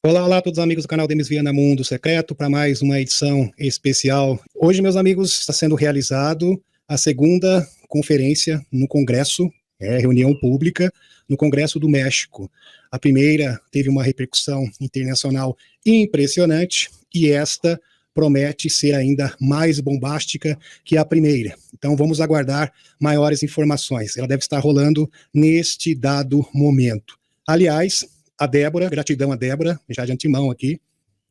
Olá, olá a todos os amigos do canal Demis Viana Mundo Secreto para mais uma edição especial. Hoje, meus amigos, está sendo realizado a segunda conferência no Congresso, reunião pública no Congresso do México. A primeira teve uma repercussão internacional impressionante e esta promete ser ainda mais bombástica que a primeira. Então vamos aguardar maiores informações. Ela deve estar rolando neste dado momento. Aliás, a Débora, gratidão a Débora, já de antemão aqui,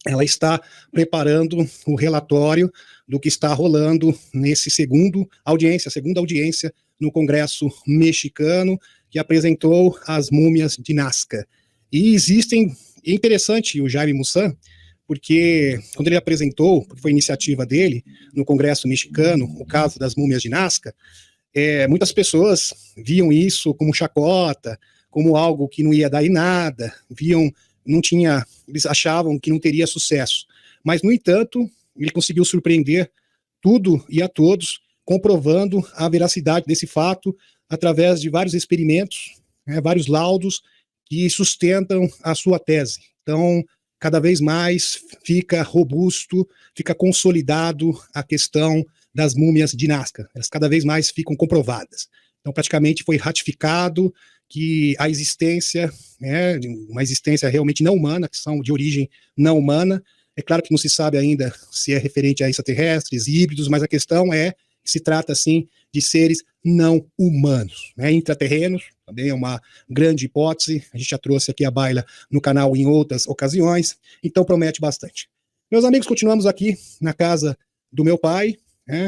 ela está preparando o relatório do que está rolando nesse segunda audiência no Congresso mexicano, que apresentou as múmias de Nazca. E existem, é interessante o Jaime Maussan, porque quando ele apresentou, foi iniciativa dele, no Congresso mexicano, o caso das múmias de Nazca, muitas pessoas viam isso como chacota, como algo que não ia dar em nada, eles achavam que não teria sucesso. Mas, no entanto, ele conseguiu surpreender tudo e a todos, comprovando a veracidade desse fato através de vários experimentos, vários laudos que sustentam a sua tese. Então, cada vez mais fica robusto, fica consolidado a questão das múmias de Nazca. Elas cada vez mais ficam comprovadas. Então, praticamente foi ratificado que a existência, uma existência realmente não humana, que são de origem não humana. É claro que não se sabe ainda se é referente a extraterrestres, híbridos, mas a questão é que se trata, sim, de seres não humanos, intraterrenos, também é uma grande hipótese, a gente já trouxe aqui a baila no canal em outras ocasiões, então promete bastante. Meus amigos, continuamos aqui na casa do meu pai,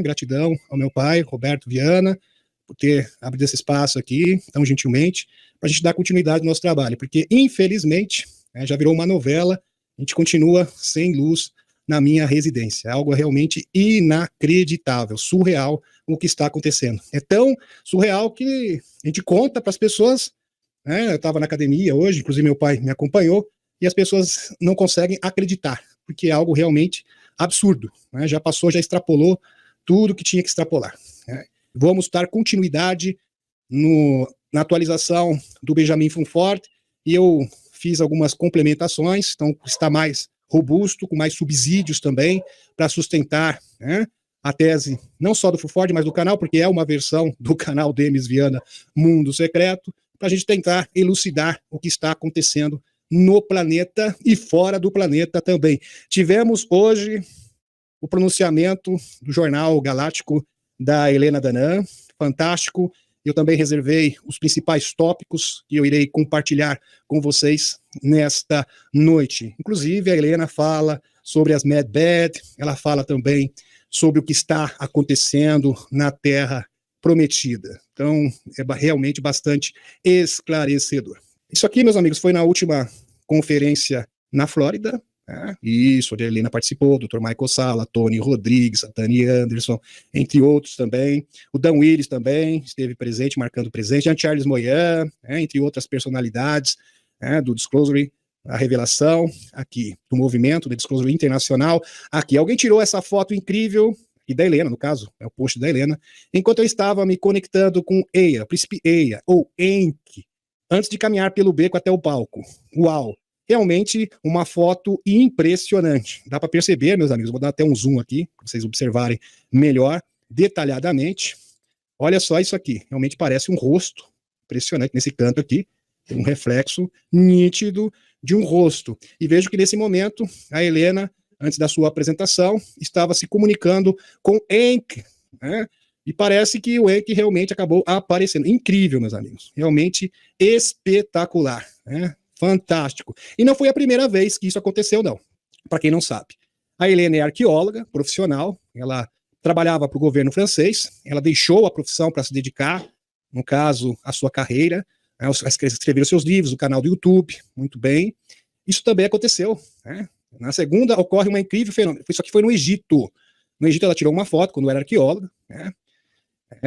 gratidão ao meu pai, Roberto Viana, por ter abrido esse espaço aqui, tão gentilmente, para a gente dar continuidade ao nosso trabalho, porque, infelizmente, já virou uma novela, a gente continua sem luz na minha residência. É algo realmente inacreditável, surreal o que está acontecendo. É tão surreal que a gente conta para as pessoas, eu estava na academia hoje, inclusive meu pai me acompanhou, e as pessoas não conseguem acreditar, porque é algo realmente absurdo. Já passou, já extrapolou tudo que tinha que extrapolar. Vamos dar continuidade na atualização do Benjamin Fonfort, e eu fiz algumas complementações, então está mais robusto, com mais subsídios também, para sustentar a tese, não só do Fonfort, mas do canal, porque é uma versão do canal Demis Viana Mundo Secreto, para a gente tentar elucidar o que está acontecendo no planeta e fora do planeta também. Tivemos hoje o pronunciamento do jornal galáctico da Helena Danã, fantástico. Eu também reservei os principais tópicos que eu irei compartilhar com vocês nesta noite. Inclusive, a Helena fala sobre as Mad Bad, ela fala também sobre o que está acontecendo na Terra Prometida. Então, é realmente bastante esclarecedor. Isso aqui, meus amigos, foi na última conferência na Flórida. Isso, a Helena participou, o Dr. Michael Salla, Tony Rodrigues, a Tani Anderson, entre outros também. O Dan Willis também esteve presente, marcando presente. Jean Charles Moyan, entre outras personalidades do Disclosure, a revelação aqui do movimento do Disclosure Internacional. Aqui, alguém tirou essa foto incrível, e da Helena, no caso, é o post da Helena, enquanto eu estava me conectando com Eia, Príncipe Eia, ou Enki, antes de caminhar pelo beco até o palco. Uau! Realmente uma foto impressionante. Dá para perceber, meus amigos, vou dar até um zoom aqui, para vocês observarem melhor, detalhadamente. Olha só isso aqui, realmente parece um rosto, impressionante, nesse canto aqui, tem um reflexo nítido de um rosto. E vejo que nesse momento, a Helena, antes da sua apresentação, estava se comunicando com Enki, e parece que o Enki realmente acabou aparecendo. Incrível, meus amigos, realmente espetacular, fantástico. E não foi a primeira vez que isso aconteceu, não. Para quem não sabe. A Helena é arqueóloga, profissional, ela trabalhava para o governo francês, ela deixou a profissão para se dedicar, no caso, à sua carreira, escrever os seus livros, o canal do YouTube, muito bem. Isso também aconteceu. Na segunda, ocorre uma incrível fenômeno, isso aqui foi no Egito. No Egito ela tirou uma foto quando era arqueóloga,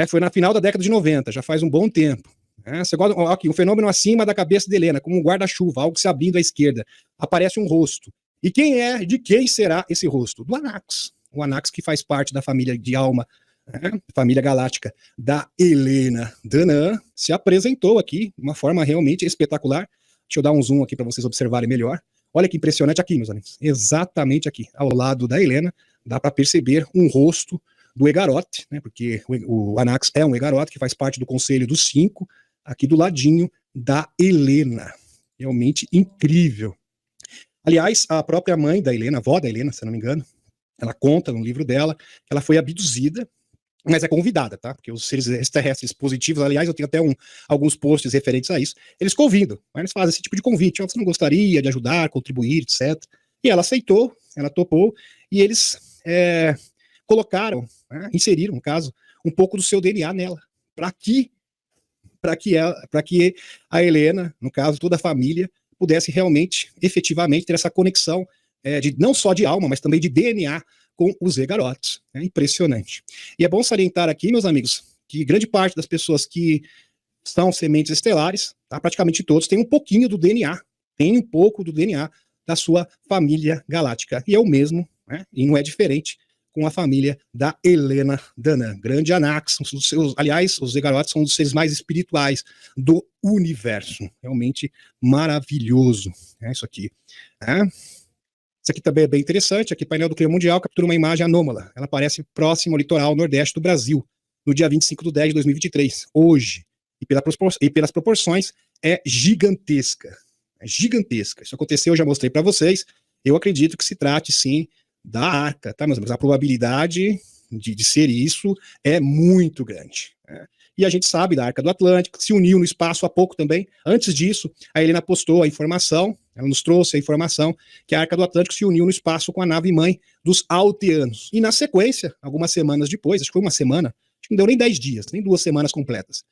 foi na final da década de 90, já faz um bom tempo. Aqui, um fenômeno acima da cabeça de Helena, como um guarda-chuva, algo se abrindo à esquerda. Aparece um rosto. E de quem será esse rosto? Do Anax. O Anax que faz parte da família de alma, família galáctica da Helena Danã, se apresentou aqui de uma forma realmente espetacular. Deixa eu dar um zoom aqui para vocês observarem melhor. Olha que impressionante aqui, meus amigos. Exatamente aqui, ao lado da Helena, dá para perceber um rosto do Egarote, né, porque o Anax é um Egarote que faz parte do Conselho dos Cinco, aqui do ladinho da Helena. Realmente incrível. Aliás, a própria mãe da Helena, a avó da Helena, se não me engano, ela conta no livro dela que ela foi abduzida, mas é convidada, tá? Porque os seres extraterrestres positivos, aliás, eu tenho até alguns posts referentes a isso, eles convidam, eles fazem esse tipo de convite, você não gostaria de ajudar, contribuir, etc. E ela aceitou, ela topou, e eles colocaram, né, inseriram, no caso, um pouco do seu DNA nela, para que a Helena, no caso, toda a família, pudesse realmente, efetivamente, ter essa conexão não só de alma, mas também de DNA com os Egarotes. É impressionante. E é bom salientar aqui, meus amigos, que grande parte das pessoas que são sementes estelares, tá, praticamente todos, têm um pouquinho do DNA, tem um pouco do DNA da sua família galáctica. E é o mesmo, né, e não é diferente com a família da Helena Danã. Grande Anax, aliás, os Egarotes são um dos seres mais espirituais do universo. Realmente maravilhoso. É isso aqui. Isso aqui também é bem interessante. Aqui, painel do clima mundial captura uma imagem anômala. Ela aparece próximo ao litoral nordeste do Brasil, no dia 25/10/2023, hoje. E pelas proporções, é gigantesca. É gigantesca. Isso aconteceu, eu já mostrei para vocês. Eu acredito que se trate, sim, da Arca, tá, meus amigos? A probabilidade de ser isso é muito grande. Né? E a gente sabe da Arca do Atlântico, se uniu no espaço há pouco também. Antes disso, a Helena postou a informação, ela nos trouxe a informação que a Arca do Atlântico se uniu no espaço com a nave-mãe dos Alteanos. E na sequência, algumas semanas depois, acho que foi uma semana, acho que não deu nem 10 dias, nem 2 semanas completas,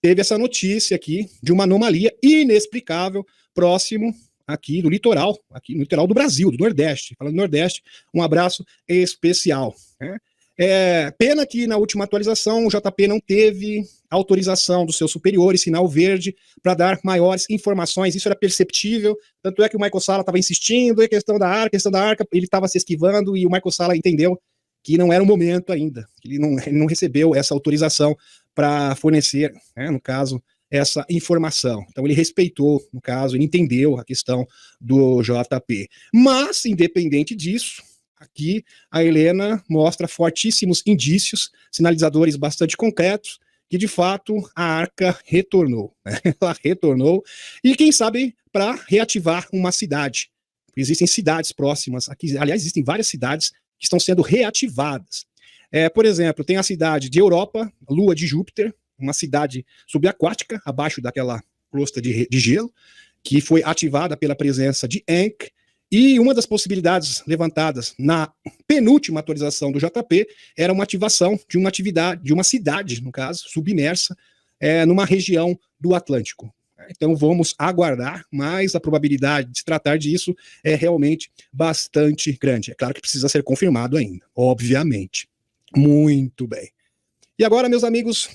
teve essa notícia aqui de uma anomalia inexplicável próximo aqui do litoral, aqui no litoral do Brasil, do Nordeste. Falando do Nordeste, um abraço especial. Né? Pena que na última atualização o JP não teve autorização dos seus superiores, sinal verde, para dar maiores informações. Isso era perceptível, tanto é que o Michael Salla estava insistindo, a questão da Arca, ele estava se esquivando e o Michael Salla entendeu que não era o momento ainda, que ele não recebeu essa autorização para fornecer, né, no caso, essa informação. Então ele respeitou, no caso, ele entendeu a questão do JP. Mas, independente disso, aqui a Helena mostra fortíssimos indícios, sinalizadores bastante concretos, que de fato a Arca retornou. Né? Ela retornou, e quem sabe para reativar uma cidade. Existem cidades próximas, aqui, aliás, existem várias cidades que estão sendo reativadas. Por exemplo, tem a cidade de Europa, Lua de Júpiter, uma cidade subaquática, abaixo daquela crosta de gelo, que foi ativada pela presença de Ankh, e uma das possibilidades levantadas na penúltima atualização do JP era uma ativação de uma atividade, de uma cidade, no caso, submersa, numa região do Atlântico. Então vamos aguardar, mas a probabilidade de se tratar disso é realmente bastante grande. É claro que precisa ser confirmado ainda, obviamente. Muito bem. E agora, meus amigos,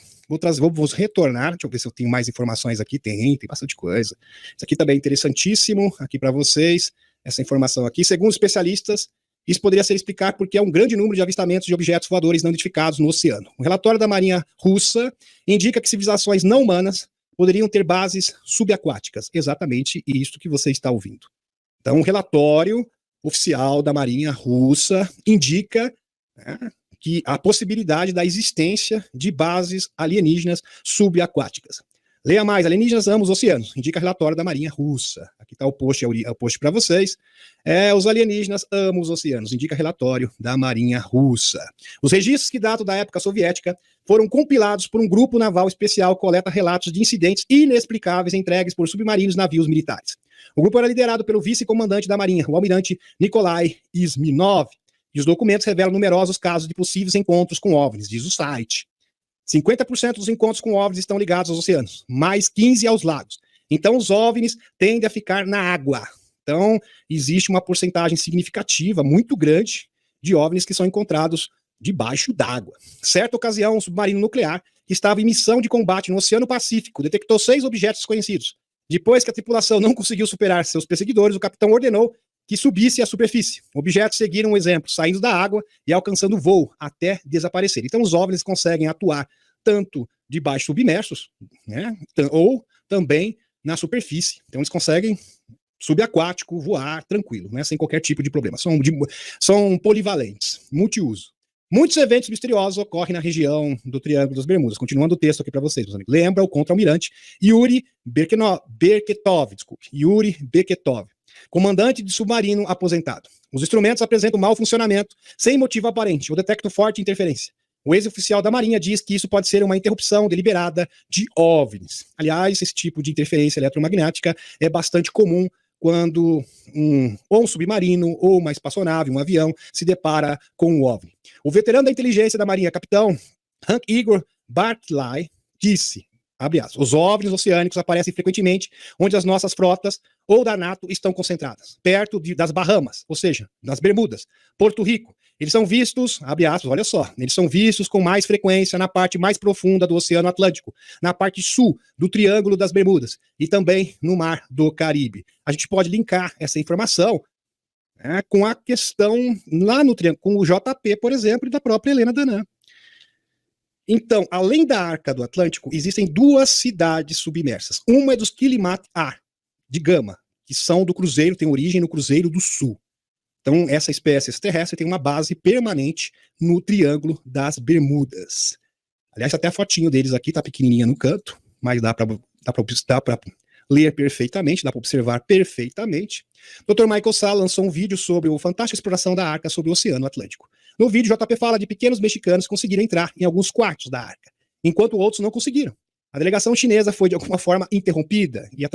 vamos retornar. Deixa eu ver se eu tenho mais informações aqui. Tem bastante coisa. Isso aqui também é interessantíssimo, aqui para vocês, essa informação aqui. Segundo especialistas, isso poderia ser explicado porque é um grande número de avistamentos de objetos voadores não identificados no oceano. O relatório da Marinha Russa indica que civilizações não humanas poderiam ter bases subaquáticas. Exatamente isso que você está ouvindo. Então, um relatório oficial da Marinha Russa indica, né, que a possibilidade da existência de bases alienígenas subaquáticas. Leia mais, alienígenas amam os oceanos, indica relatório da Marinha Russa. Aqui está o post, o post para vocês. Os alienígenas amam os oceanos, indica relatório da Marinha Russa. Os registros que datam da época soviética foram compilados por um grupo naval especial que coleta relatos de incidentes inexplicáveis entregues por submarinos e navios militares. O grupo era liderado pelo vice-comandante da Marinha, o almirante Nikolai Isminov, e os documentos revelam numerosos casos de possíveis encontros com OVNIs, diz o site. 50% dos encontros com OVNIs estão ligados aos oceanos, mais 15% aos lagos. Então, os OVNIs tendem a ficar na água. Então, existe uma porcentagem significativa, muito grande, de OVNIs que são encontrados debaixo d'água. Certa ocasião, um submarino nuclear que estava em missão de combate no Oceano Pacífico detectou 6 objetos desconhecidos. Depois que a tripulação não conseguiu superar seus perseguidores, o capitão ordenou que subisse à superfície. Objetos seguiram o exemplo, saindo da água e alcançando o voo até desaparecer. Então, os OVNIs conseguem atuar tanto debaixo submersos, né, ou também na superfície. Então, eles conseguem subaquático, voar tranquilo, né, sem qualquer tipo de problema. São polivalentes, multiuso. Muitos eventos misteriosos ocorrem na região do Triângulo das Bermudas. Continuando o texto aqui para vocês, meus amigos. Lembra o contra-almirante Yuri Beketov, comandante de submarino aposentado. Os instrumentos apresentam mau funcionamento, sem motivo aparente. Eu detecto forte interferência. O ex-oficial da Marinha diz que isso pode ser uma interrupção deliberada de OVNIs. Aliás, esse tipo de interferência eletromagnética é bastante comum quando ou um submarino, ou uma espaçonave, um avião, se depara com um OVNI. O veterano da inteligência da Marinha, capitão Hank Igor Bartley, disse, abre aspas, os OVNIs oceânicos aparecem frequentemente onde as nossas frotas ou da NATO estão concentradas, perto das Bahamas, ou seja, das Bermudas, Porto Rico. Eles são vistos, abre aspas, olha só, eles são vistos com mais frequência na parte mais profunda do Oceano Atlântico, na parte sul do Triângulo das Bermudas e também no Mar do Caribe. A gente pode linkar essa informação com a questão lá no Triângulo, com o JP, por exemplo, e da própria Helena Danã. Então, além da Arca do Atlântico, existem duas cidades submersas. Uma é dos Kilimat A, de Gama, que são do cruzeiro, tem origem no Cruzeiro do Sul. Então, essa espécie extraterrestre tem uma base permanente no Triângulo das Bermudas. Aliás, até a fotinho deles aqui tá pequenininha no canto, mas dá para ler perfeitamente, dá para observar perfeitamente. Dr. Michael Salla lançou um vídeo sobre a fantástica exploração da Arca sobre o Oceano Atlântico. No vídeo, JP fala de pequenos mexicanos que conseguiram entrar em alguns quartos da Arca, enquanto outros não conseguiram. A delegação chinesa foi de alguma forma interrompida e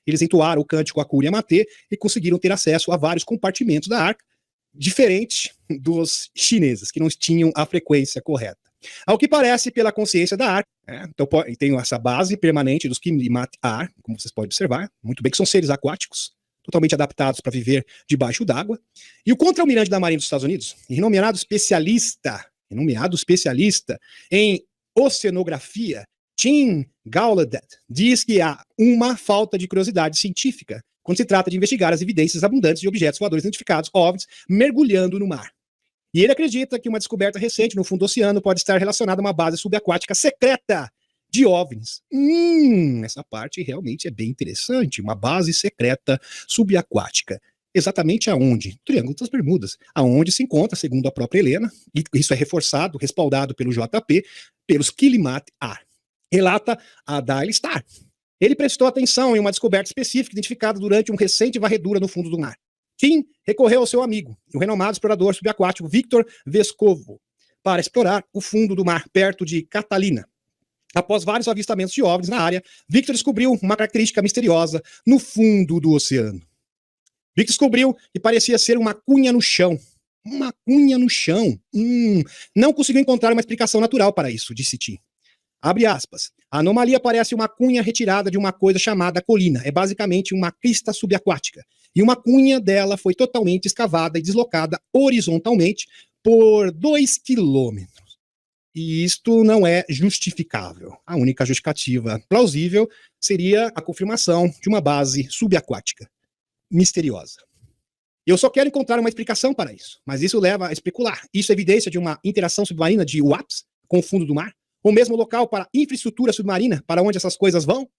eles entoaram o cântico Hakuna Matê e conseguiram ter acesso a vários compartimentos da Arca, diferente dos chineses, que não tinham a frequência correta. Ao que parece, pela consciência da Arca, então tem essa base permanente dos Kilimat A, como vocês podem observar, muito bem, que são seres aquáticos, totalmente adaptados para viver debaixo d'água. E o contra-almirante da Marinha dos Estados Unidos, renomeado especialista em oceanografia, Tim Gallaudet, diz que há uma falta de curiosidade científica quando se trata de investigar as evidências abundantes de objetos voadores identificados, OVNIs, mergulhando no mar. E ele acredita que uma descoberta recente no fundo do oceano pode estar relacionada a uma base subaquática secreta de OVNIs. Essa parte realmente é bem interessante, uma base secreta subaquática. Exatamente aonde? Triângulo das Bermudas, aonde se encontra, segundo a própria Helena, e isso é reforçado, respaldado pelo JP, pelos Kilimat A. Relata a Daily Star. Ele prestou atenção em uma descoberta específica identificada durante uma recente varredura no fundo do mar. Tim recorreu ao seu amigo, o renomado explorador subaquático Victor Vescovo, para explorar o fundo do mar perto de Catalina. Após vários avistamentos de OVNIs na área, Victor descobriu uma característica misteriosa no fundo do oceano. Victor descobriu que parecia ser uma cunha no chão. Uma cunha no chão. Não conseguiu encontrar uma explicação natural para isso, disse Tim. Abre aspas. A anomalia parece uma cunha retirada de uma coisa chamada colina. É basicamente uma crista subaquática. E uma cunha dela foi totalmente escavada e deslocada horizontalmente por 2 quilômetros. E isto não é justificável. A única justificativa plausível seria a confirmação de uma base subaquática misteriosa. Eu só quero encontrar uma explicação para isso, mas isso leva a especular. Isso é evidência de uma interação submarina de WAPs com o fundo do mar? Ou mesmo local para infraestrutura submarina, para onde essas coisas vão?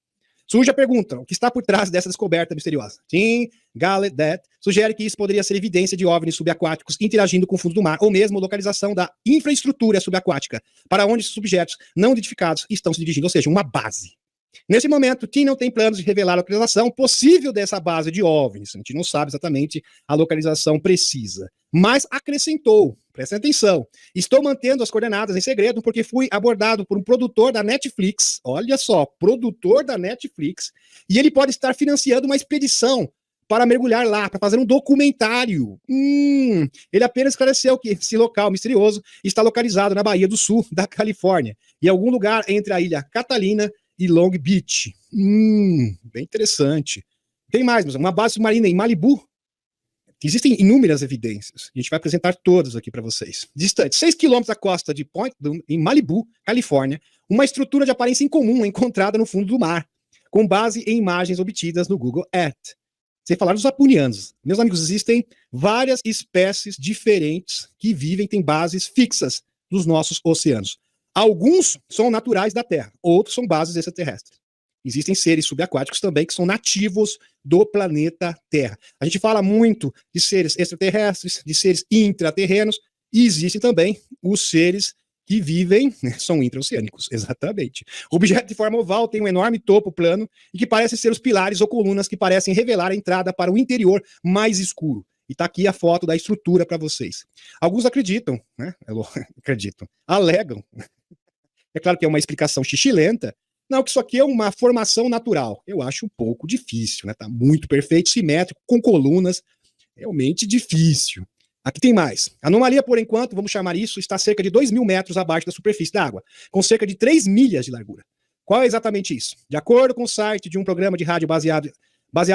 Surge a pergunta, o que está por trás dessa descoberta misteriosa? Tim Gallaudet sugere que isso poderia ser evidência de OVNIs subaquáticos interagindo com o fundo do mar, ou mesmo localização da infraestrutura subaquática, para onde esses objetos não identificados estão se dirigindo, ou seja, uma base. Nesse momento, Tim não tem planos de revelar a localização possível dessa base de OVNIs. A gente não sabe exatamente a localização precisa. Mas acrescentou, prestem atenção, estou mantendo as coordenadas em segredo porque fui abordado por um produtor da Netflix, olha só, produtor da Netflix, e ele pode estar financiando uma expedição para mergulhar lá, para fazer um documentário. Ele apenas esclareceu que esse local misterioso está localizado na Baía do Sul da Califórnia, em algum lugar entre a ilha Catalina e Long Beach. Bem interessante. Tem mais, mas uma base submarina em Malibu. Existem inúmeras evidências. A gente vai apresentar todas aqui para vocês. Distante, 6 quilômetros da costa de Point Dume, em Malibu, Califórnia, uma estrutura de aparência incomum encontrada no fundo do mar, com base em imagens obtidas no Google Earth. Sem falar dos apunianos. Meus amigos, existem várias espécies diferentes que vivem, têm bases fixas nos nossos oceanos. Alguns são naturais da Terra, outros são bases extraterrestres. existem seres subaquáticos também que são nativos do planeta Terra. A gente fala muito de seres extraterrestres, de seres intraterrenos, e existem também os seres que vivem, né, são intraoceânicos, exatamente. O objeto de forma oval tem um enorme topo plano e que parece ser os pilares ou colunas que parecem revelar a entrada para o interior mais escuro. E tá aqui a foto da estrutura para vocês. Alguns acreditam, né? Acreditam, alegam. É claro que é uma explicação xixilenta. Não, que isso aqui é uma formação natural. Eu acho um pouco difícil, né? Tá muito perfeito, simétrico, com colunas. Realmente difícil. Aqui tem mais. A anomalia, por enquanto, vamos chamar isso, está cerca de 2.000 metros abaixo da superfície da água, com cerca de 3 milhas de largura. Qual é exatamente isso? De acordo com o site de um programa de rádio baseado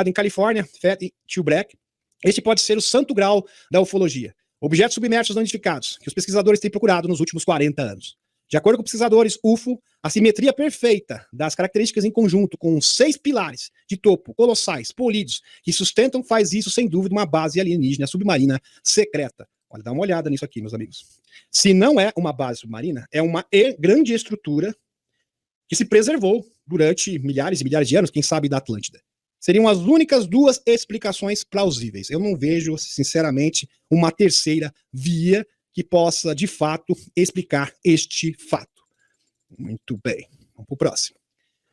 em Califórnia, Fat to Black, este pode ser o santo grau da ufologia. Objetos submersos não identificados, que os pesquisadores têm procurado nos últimos 40 anos. De acordo com pesquisadores UFO, a simetria perfeita das características em conjunto com 6 pilares de topo colossais, polidos, que sustentam, faz isso, sem dúvida, uma base alienígena submarina secreta. Olha, dá uma olhada nisso aqui, meus amigos. Se não é uma base submarina, é uma grande estrutura que se preservou durante milhares e milhares de anos, quem sabe da Atlântida. Seriam as únicas duas explicações plausíveis. Eu não vejo, sinceramente, uma terceira via que possa, de fato, explicar este fato. Muito bem, vamos para o próximo.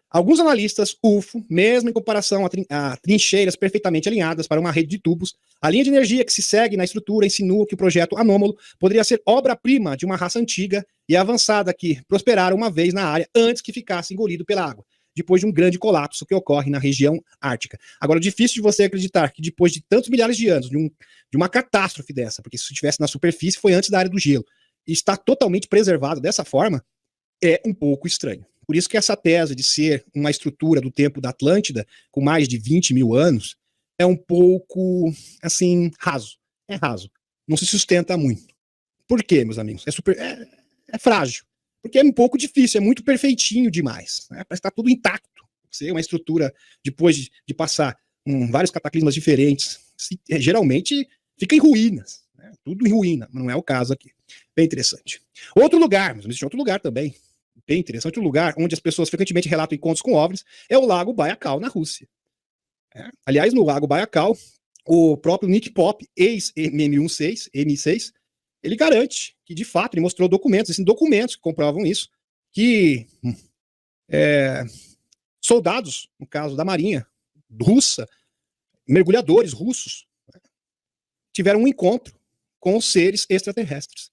Alguns analistas UFO, mesmo em comparação a trincheiras perfeitamente alinhadas para uma rede de tubos, a linha de energia que se segue na estrutura insinua que o projeto anômalo poderia ser obra-prima de uma raça antiga e avançada que prosperaram uma vez na área antes que ficasse engolido pela água, depois de um grande colapso que ocorre na região ártica. Agora, difícil de você acreditar que depois de tantos milhares de anos, de uma catástrofe dessa, porque se estivesse na superfície foi antes da área do gelo, e está totalmente preservado dessa forma, é um pouco estranho. Por isso que essa tese de ser uma estrutura do tempo da Atlântida, com mais de 20 mil anos, é um pouco, assim, raso. É raso. Não se sustenta muito. Por quê, meus amigos? É frágil. Porque é um pouco difícil, é muito perfeitinho demais. Né? Parece que está tudo intacto. Você, uma estrutura, depois de passar vários cataclismas diferentes, geralmente fica em ruínas. Né? Tudo em ruína, mas não é o caso aqui. Bem interessante. Outro lugar, mas existe outro lugar também, bem interessante, outro lugar onde as pessoas frequentemente relatam encontros com OVNIs, é o Lago Baikal, na Rússia. Aliás, no Lago Baikal, o próprio Nick Pop, ex-M6, ele garante que, de fato, ele mostrou documentos, existem documentos que comprovam isso, que soldados, no caso da Marinha russa, mergulhadores russos, tiveram um encontro com seres extraterrestres.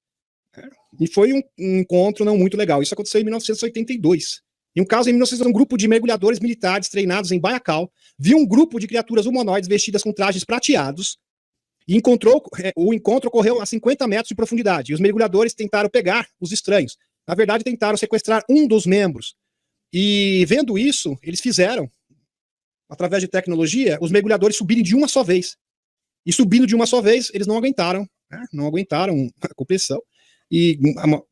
E foi um encontro não muito legal. Isso aconteceu em 1982. Em um caso, em 1982, um grupo de mergulhadores militares treinados em Baikal viu um grupo de criaturas humanoides vestidas com trajes prateados e o encontro ocorreu a 50 metros de profundidade. E os mergulhadores tentaram pegar os estranhos. Na verdade, tentaram sequestrar um dos membros. E vendo isso, eles fizeram, através de tecnologia, os mergulhadores subirem de uma só vez. E subindo de uma só vez, eles não aguentaram, né? Não aguentaram a compressão. E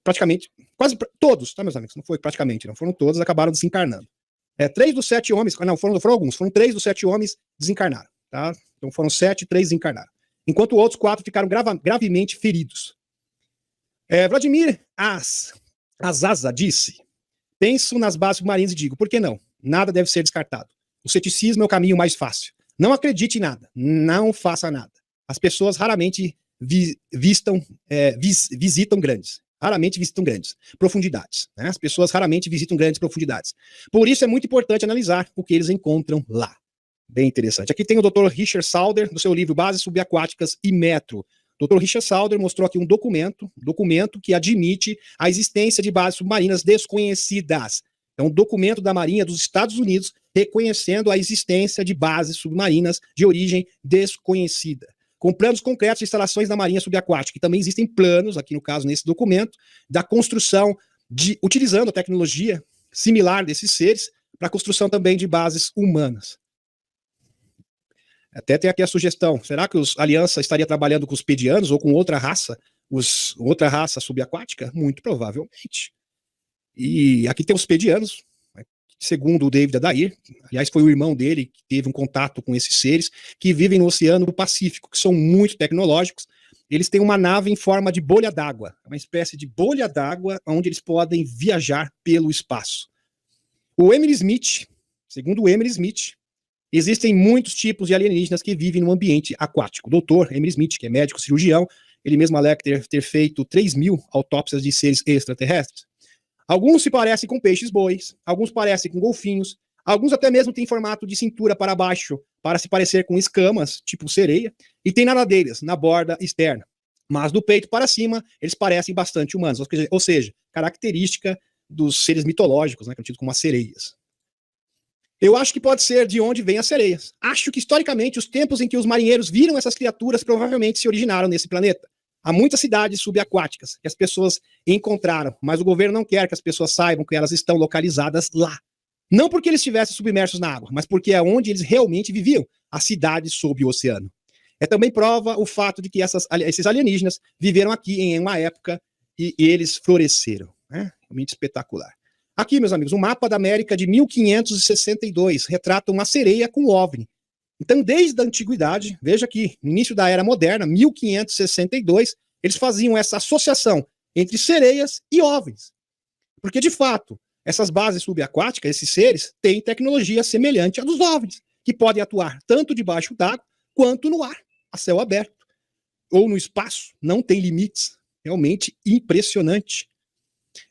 praticamente, quase todos, tá, meus amigos? Não foi praticamente, não. Foram todos, acabaram desencarnando. 3 dos 7 homens, não, foram alguns, foram 3 dos 7 homens desencarnaram, tá? Então foram 7, 3 desencarnaram. Enquanto outros 4 ficaram gravemente feridos. Vladimir Azaza disse: penso nas bases submarinas e digo, por que não? Nada deve ser descartado. O ceticismo é o caminho mais fácil. Não acredite em nada, não faça nada. As pessoas raramente visitam grandes profundidades. Né? As pessoas raramente visitam grandes profundidades. Por isso é muito importante analisar o que eles encontram lá. Bem interessante. Aqui tem o Dr. Richard Sauder, no seu livro Bases Subaquáticas e Metro. O Dr. Richard Sauder mostrou aqui um documento que admite a existência de bases submarinas desconhecidas. É um documento da Marinha dos Estados Unidos reconhecendo a existência de bases submarinas de origem desconhecida, com planos concretos de instalações da Marinha Subaquática. E também existem planos, aqui no caso, nesse documento, da construção, utilizando a tecnologia similar desses seres, para a construção também de bases humanas. Até tem aqui a sugestão, será que a Aliança estaria trabalhando com os pedianos ou com outra raça subaquática? Muito provavelmente. E aqui tem os pedianos, segundo o David Adair, aliás, foi o irmão dele que teve um contato com esses seres, que vivem no Oceano do Pacífico, que são muito tecnológicos. Eles têm uma nave em forma de bolha d'água, uma espécie de bolha d'água onde eles podem viajar pelo espaço. O Emily Smith, segundo Emily Smith, existem muitos tipos de alienígenas que vivem no ambiente aquático. O doutor Emily Smith, que é médico cirurgião, ele mesmo alega ter feito 3.000 autópsias de seres extraterrestres. Alguns se parecem com peixes-bois, alguns parecem com golfinhos, alguns até mesmo têm formato de cintura para baixo, para se parecer com escamas, tipo sereia, e tem nadadeiras na borda externa. Mas do peito para cima, eles parecem bastante humanos, ou seja, característica dos seres mitológicos, né, que são tidos como as sereias. Eu acho que pode ser de onde vêm as sereias. Acho que, historicamente, os tempos em que os marinheiros viram essas criaturas provavelmente se originaram nesse planeta. Há muitas cidades subaquáticas que as pessoas encontraram, mas o governo não quer que as pessoas saibam que elas estão localizadas lá. Não porque eles estivessem submersos na água, mas porque é onde eles realmente viviam, as cidades sob o oceano. É também prova o fato de que esses alienígenas viveram aqui em uma época e eles floresceram. Né? Realmente espetacular. Aqui, meus amigos, um mapa da América de 1562 retrata uma sereia com OVNI. Então, desde a antiguidade, veja aqui, no início da Era Moderna, 1562, eles faziam essa associação entre sereias e OVNIs. Porque, de fato, essas bases subaquáticas, esses seres, têm tecnologia semelhante à dos OVNIs, que podem atuar tanto debaixo d'água quanto no ar, a céu aberto, ou no espaço, não tem limites. Realmente impressionante.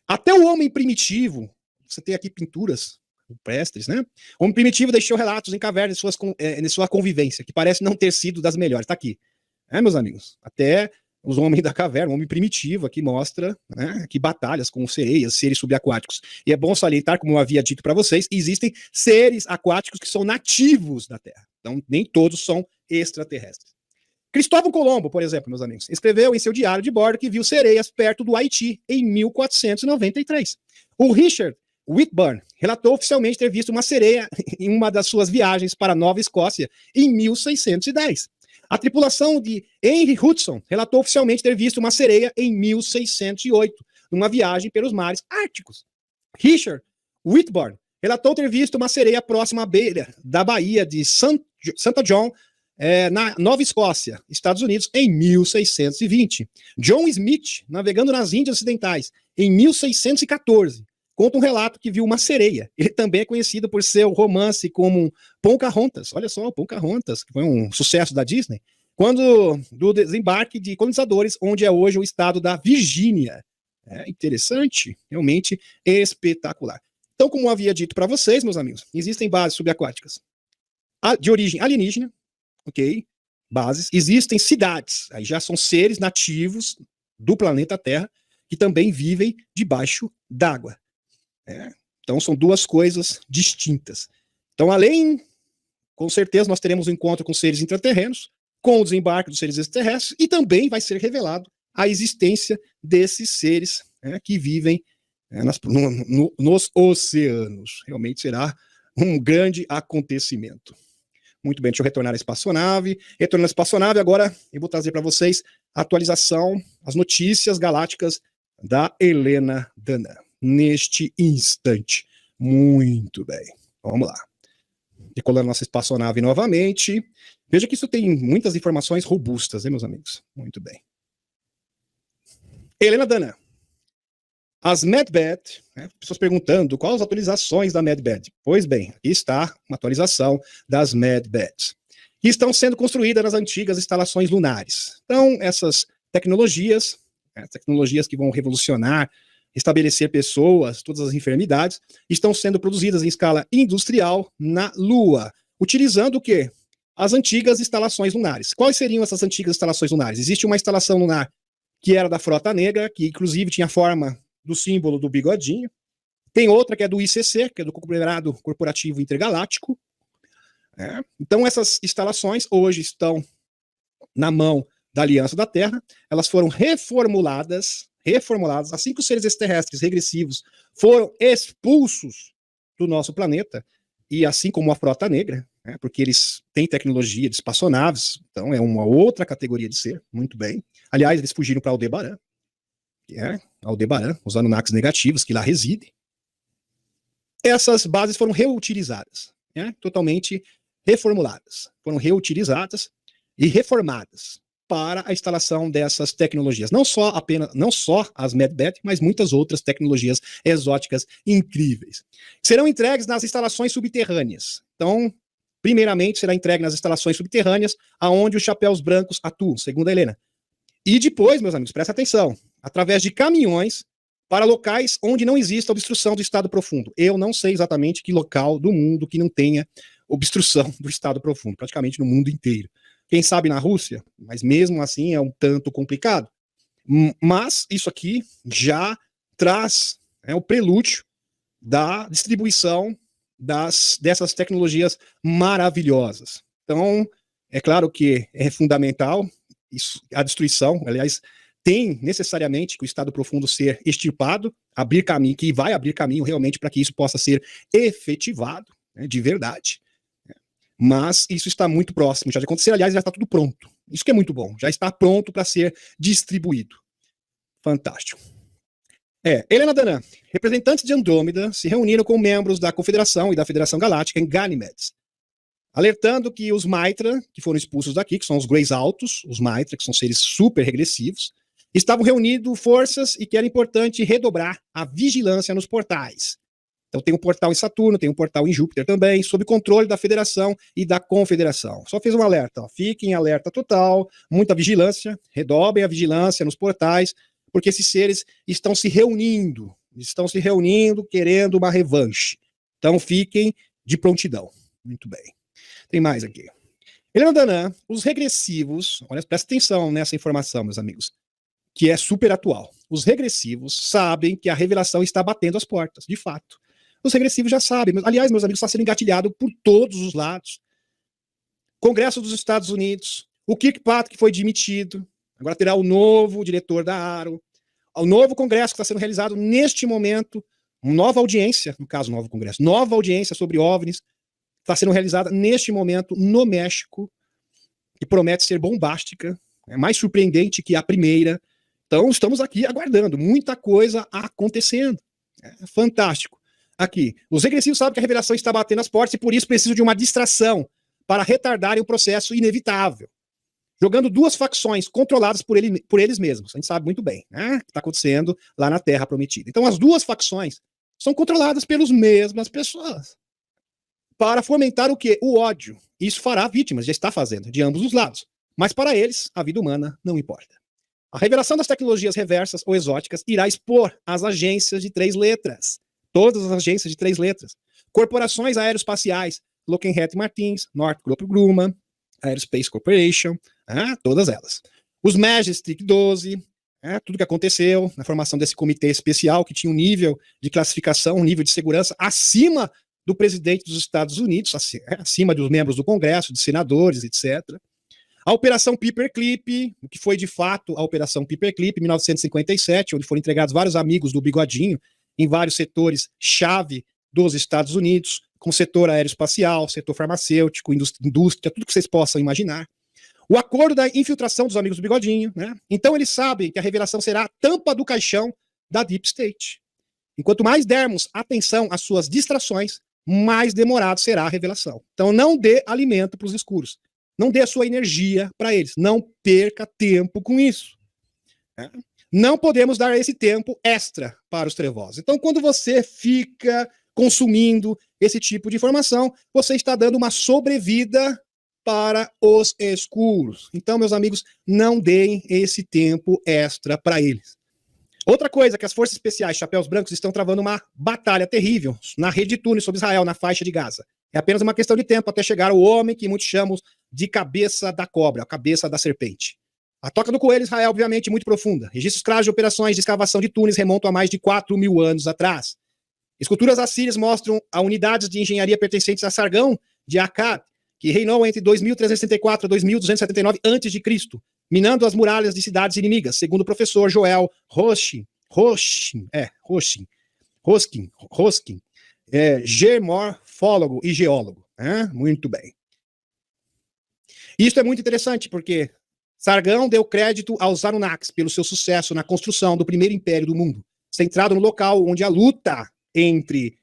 Até o homem primitivo, você tem aqui pinturas rupestres, né? O homem primitivo deixou relatos em cavernas de sua convivência, que parece não ter sido das melhores. Está aqui. Meus amigos? Até os homens da caverna, o homem primitivo aqui mostra, né, que batalhas com sereias, seres subaquáticos. E é bom salientar, como eu havia dito para vocês, existem seres aquáticos que são nativos da Terra. Então, nem todos são extraterrestres. Cristóvão Colombo, por exemplo, meus amigos, escreveu em seu diário de bordo que viu sereias perto do Haiti em 1493. O Richard Whitburn relatou oficialmente ter visto uma sereia em uma das suas viagens para Nova Escócia em 1610. A tripulação de Henry Hudson relatou oficialmente ter visto uma sereia em 1608, numa viagem pelos mares árticos. Richard Whitburn relatou ter visto uma sereia próxima à beira da Baía de Santa John, na Nova Escócia, Estados Unidos, em 1620. John Smith, navegando nas Índias Ocidentais, em 1614, conta um relato que viu uma sereia. Ele também é conhecido por seu romance como Pocahontas. Olha só, Pocahontas, que foi um sucesso da Disney, quando do desembarque de colonizadores, onde é hoje o estado da Virgínia. É interessante, realmente espetacular. Então, como eu havia dito para vocês, meus amigos, existem bases subaquáticas de origem alienígena, ok? Bases. Existem cidades, aí já são seres nativos do planeta Terra que também vivem debaixo d'água. Então são duas coisas distintas. Então, com certeza, nós teremos um encontro com seres intraterrenos, com o desembarque dos seres extraterrestres, e também vai ser revelado a existência desses seres que vivem nos oceanos. Realmente será um grande acontecimento. Muito bem, deixa eu retornar à espaçonave. Retornando à espaçonave, agora eu vou trazer para vocês a atualização, as notícias galácticas da Helena Danã, neste instante. Muito bem, vamos lá. Decolando nossa espaçonave novamente. Veja que isso tem muitas informações robustas, hein, meus amigos? Muito bem. Helena Danã. As Medbed, pessoas perguntando quais as atualizações da Medbed. Pois bem, aqui está uma atualização das Medbeds, que estão sendo construídas nas antigas instalações lunares. Então, essas tecnologias que vão revolucionar, estabelecer pessoas, todas as enfermidades, estão sendo produzidas em escala industrial na Lua, utilizando o quê? As antigas instalações lunares. Quais seriam essas antigas instalações lunares? Existe uma instalação lunar que era da Frota Negra, que inclusive tinha forma do símbolo do bigodinho. Tem outra que é do ICC, que é do Conglomerado Corporativo Intergaláctico. Então essas instalações hoje estão na mão da Aliança da Terra. Elas foram reformuladas assim que os seres extraterrestres regressivos foram expulsos do nosso planeta, e assim como a Frota Negra, porque eles têm tecnologia de espaçonaves, então é uma outra categoria de ser, muito bem. Aliás, eles fugiram para Aldebaran, Aldebaran, os Anunnakis negativos que lá residem. Essas bases foram reutilizadas, totalmente reformuladas, foram reutilizadas e reformadas para a instalação dessas tecnologias. Não só as Medbed, mas muitas outras tecnologias exóticas incríveis. Serão entregues nas instalações subterrâneas. Então, primeiramente, será entregue nas instalações subterrâneas, aonde os chapéus brancos atuam, segundo a Helena. E depois, meus amigos, presta atenção, através de caminhões para locais onde não exista obstrução do estado profundo. Eu não sei exatamente que local do mundo que não tenha obstrução do estado profundo, praticamente no mundo inteiro. Quem sabe na Rússia, mas mesmo assim é um tanto complicado. Mas isso aqui já traz o prelúdio da distribuição dessas tecnologias maravilhosas. Então, é claro que é fundamental a destruição, aliás, tem necessariamente que o estado profundo ser extirpado, abrir caminho, que vai abrir caminho realmente para que isso possa ser efetivado, né, de verdade. Mas isso está muito próximo já de acontecer, aliás, já está tudo pronto. Isso que é muito bom, já está pronto para ser distribuído. Fantástico. Helena Danã, representantes de Andrômeda se reuniram com membros da Confederação e da Federação Galáctica em Ganymedes, alertando que os Maitra, que foram expulsos daqui, que são os Greys altos, os Maitra, que são seres super regressivos, estavam reunindo forças e que era importante redobrar a vigilância nos portais. Então tem um portal em Saturno, tem um portal em Júpiter também, sob controle da Federação e da Confederação. Só fiz um alerta, fiquem em alerta total, muita vigilância, redobrem a vigilância nos portais, porque esses seres estão se reunindo querendo uma revanche. Então fiquem de prontidão. Muito bem. Tem mais aqui. Helena Danã, os regressivos, olha, presta atenção nessa informação, meus amigos, que é super atual. Os regressivos sabem que a revelação está batendo as portas, de fato. Os regressivos já sabem. Aliás, meus amigos, está sendo engatilhado por todos os lados. Congresso dos Estados Unidos, o Kirkpatrick foi demitido, agora terá o novo diretor da ARO, o novo congresso que está sendo realizado neste momento, uma nova audiência, no caso, novo congresso, nova audiência sobre OVNIs, está sendo realizada neste momento no México, que promete ser bombástica, é mais surpreendente que a primeira. Então, estamos aqui aguardando, muita coisa acontecendo. É fantástico. Aqui, os regressivos sabem que a revelação está batendo as portas e por isso precisam de uma distração para retardarem o processo inevitável, jogando duas facções controladas por eles mesmos. A gente sabe muito bem, né, o que está acontecendo lá na Terra Prometida. Então, as duas facções são controladas pelas mesmas pessoas para fomentar o quê? O ódio. Isso fará vítimas, já está fazendo, de ambos os lados. Mas para eles, a vida humana não importa. A revelação das tecnologias reversas ou exóticas irá expor as agências de 3 letras. Todas as agências de 3 letras. Corporações aeroespaciais, Lockheed Martin, Northrop Grumman, Aerospace Corporation, todas elas. Os Majestic 12, tudo que aconteceu na formação desse comitê especial que tinha um nível de classificação, um nível de segurança acima do presidente dos Estados Unidos, acima dos membros do Congresso, de senadores, etc. A Operação Paperclip, o que foi de fato a Operação Paperclip, em 1957, onde foram entregados vários amigos do Bigodinho em vários setores-chave dos Estados Unidos, como setor aeroespacial, setor farmacêutico, indústria, tudo que vocês possam imaginar. O acordo da infiltração dos amigos do Bigodinho, né? Então eles sabem que a revelação será a tampa do caixão da Deep State. Enquanto mais dermos atenção às suas distrações, mais demorado será a revelação. Então não dê alimento para os escuros. Não dê a sua energia para eles. Não perca tempo com isso. Não podemos dar esse tempo extra para os trevosos. Então, quando você fica consumindo esse tipo de informação, você está dando uma sobrevida para os escuros. Então, meus amigos, não deem esse tempo extra para eles. Outra coisa, que as forças especiais Chapéus Brancos estão travando uma batalha terrível na rede de túneis sobre Israel, na faixa de Gaza. É apenas uma questão de tempo até chegar ao homem que muitos chamam de cabeça da cobra, a cabeça da serpente. A Toca do Coelho Israel, obviamente, muito profunda. Registros claros de operações de escavação de túneis remontam a mais de 4.000 anos atrás. Esculturas assírias mostram a unidades de engenharia pertencentes a Sargão de Akkad, que reinou entre 2364 e 2279 a.C., minando as muralhas de cidades inimigas, segundo o professor Joel Roskin, geomorfólogo e geólogo. Muito bem. Isso é muito interessante, porque Sargão deu crédito aos Anunnakis pelo seu sucesso na construção do primeiro império do mundo, centrado no local onde a luta entre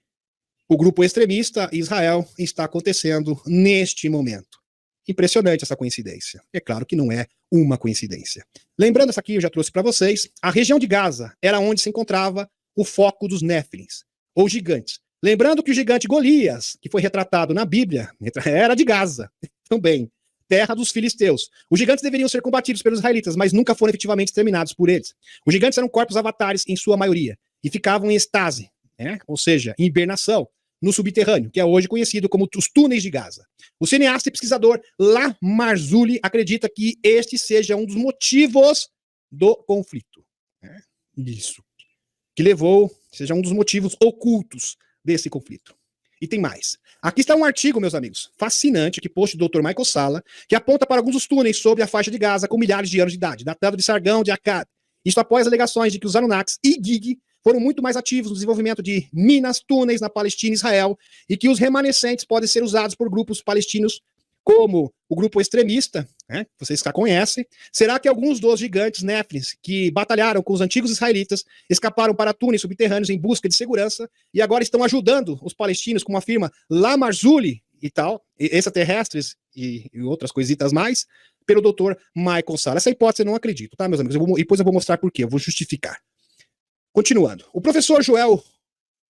o grupo extremista e Israel está acontecendo neste momento. Impressionante essa coincidência. É claro que não é uma coincidência. Lembrando, essa aqui eu já trouxe para vocês, a região de Gaza era onde se encontrava o foco dos Néfilins, ou gigantes. Lembrando que o gigante Golias, que foi retratado na Bíblia, era de Gaza, também, terra dos filisteus. Os gigantes deveriam ser combatidos pelos israelitas, mas nunca foram efetivamente exterminados por eles. Os gigantes eram corpos avatares em sua maioria, e ficavam em estase, ou seja, em hibernação, no subterrâneo, que é hoje conhecido como os túneis de Gaza. O cineasta e pesquisador La Marzulli acredita que este seja um dos motivos do conflito. Isso. Que levou, seja um dos motivos ocultos desse conflito. E tem mais. Aqui está um artigo, meus amigos, fascinante, que post do Dr. Michael Salla, que aponta para alguns dos túneis sob a faixa de Gaza com milhares de anos de idade, datado de Sargão de Akkad. Isso após alegações de que os Anunnakis e Gig foram muito mais ativos no desenvolvimento de minas, túneis na Palestina e Israel, e que os remanescentes podem ser usados por grupos palestinos como o grupo extremista, que vocês já conhecem. Será que alguns dos gigantes Néfilins que batalharam com os antigos israelitas escaparam para túneis subterrâneos em busca de segurança e agora estão ajudando os palestinos, como afirma La Marzulli e tal, extraterrestres e outras coisitas mais, pelo Dr. Michael Salla? Essa hipótese eu não acredito, tá, meus amigos? Depois eu vou mostrar por quê, eu vou justificar. Continuando. O professor Joel